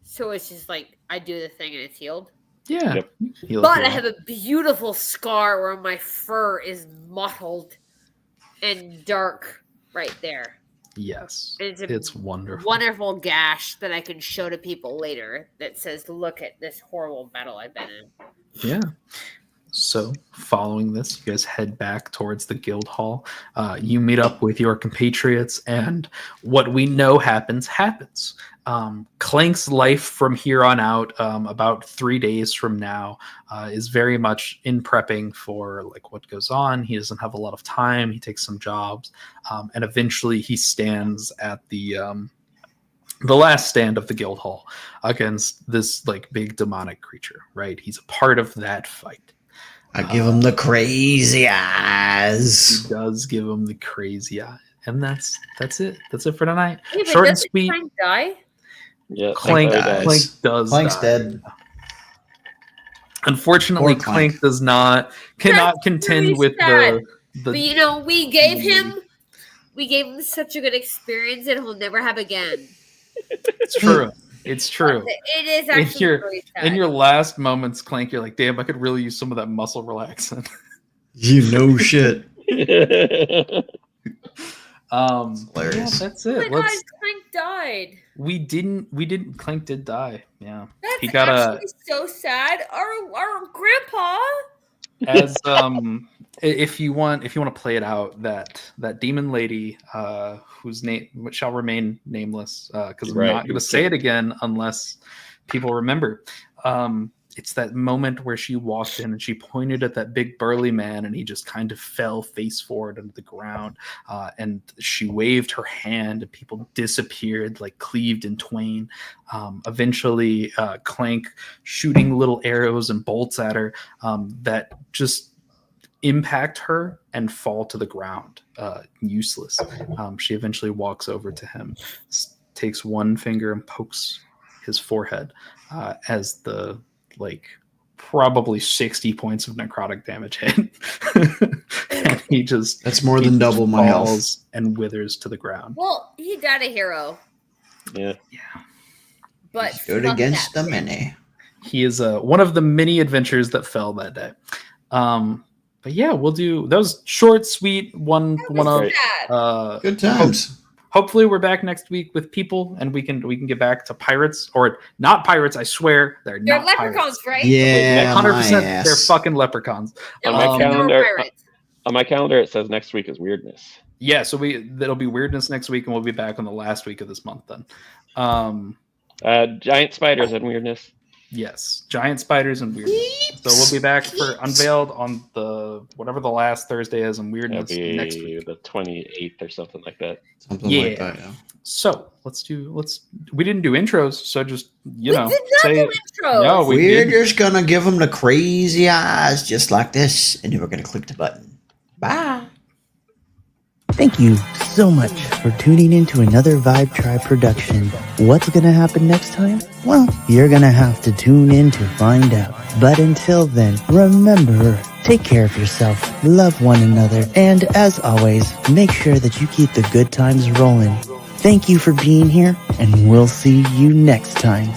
So it's just like I do the thing and it's healed? Yeah. Yep. But I have a beautiful scar where my fur is mottled and dark right there. Yes. It's wonderful. Wonderful gash that I can show to people later that says, look at this horrible battle I've been in. Yeah. So, following this, you guys head back towards the guild hall. You meet up with your compatriots, and what we know happens. Clank's life from here on out, about 3 days from now, is very much in prepping for like what goes on. He doesn't have a lot of time. He takes some jobs, and eventually he stands at the last stand of the guild hall against this like big demonic creature. Right? He's a part of that fight. I give him the crazy eyes. He does give him the crazy eye. And that's it. That's it for tonight. Hey, Short and sweet. Clank die? Yeah, Clank does Clank's die. dead. Unfortunately, Poor Clank. cannot contend really with sad. the But you know, we gave him such a good experience that he'll never have again. It's true. It's true. It is actually really sad. In your last moments, Clank, you're like, damn, I could really use some of that muscle relaxant. You know shit. Hilarious. Hilarious. Yeah, that's Oh my it. God, Clank died. We didn't. Clank did die. Yeah. That's He got actually so sad. Our grandpa. as if you want to play it out, that demon lady whose name shall remain nameless, because I'm not going to say it again unless people remember. It's that moment where she walked in and she pointed at that big burly man and he just kind of fell face forward into the ground, and she waved her hand and people disappeared, like cleaved in twain. Eventually Clank shooting little arrows and bolts at her that just impact her and fall to the ground, useless. She eventually walks over to him, takes one finger and pokes his forehead, as the probably 60 points of necrotic damage hit. And he just That's more than double my health. And withers to the ground. Well, he died a hero. Yeah. But Good fuck against that the bitch. many. He is one of the many adventures that fell that day. But yeah, we'll do those short, sweet one of Sad. Good times. hopefully we're back next week with people and we can get back to pirates, or not pirates. I swear they're not leprechauns, pirates. right? Yeah, 100%. They're fucking leprechauns. On my calendar, it says next week is weirdness. Yeah, so that'll be weirdness next week, and we'll be back on the last week of this month then. Giant spiders and weirdness. Yes, giant spiders and weirdness. So we'll be back for Unveiled on the whatever the last Thursday is, and weirdness next week, the 28th or something like that. Something like that. Yeah. So we didn't do intros, so just We did not do intros. No, We're just gonna give them the crazy eyes, just like this, and then we're gonna click the button. Bye. Thank you so much for tuning in to another Vibe Tribe production. What's going to happen next time? Well, you're going to have to tune in to find out. But until then, remember, take care of yourself, love one another, and as always, make sure that you keep the good times rolling. Thank you for being here, and we'll see you next time.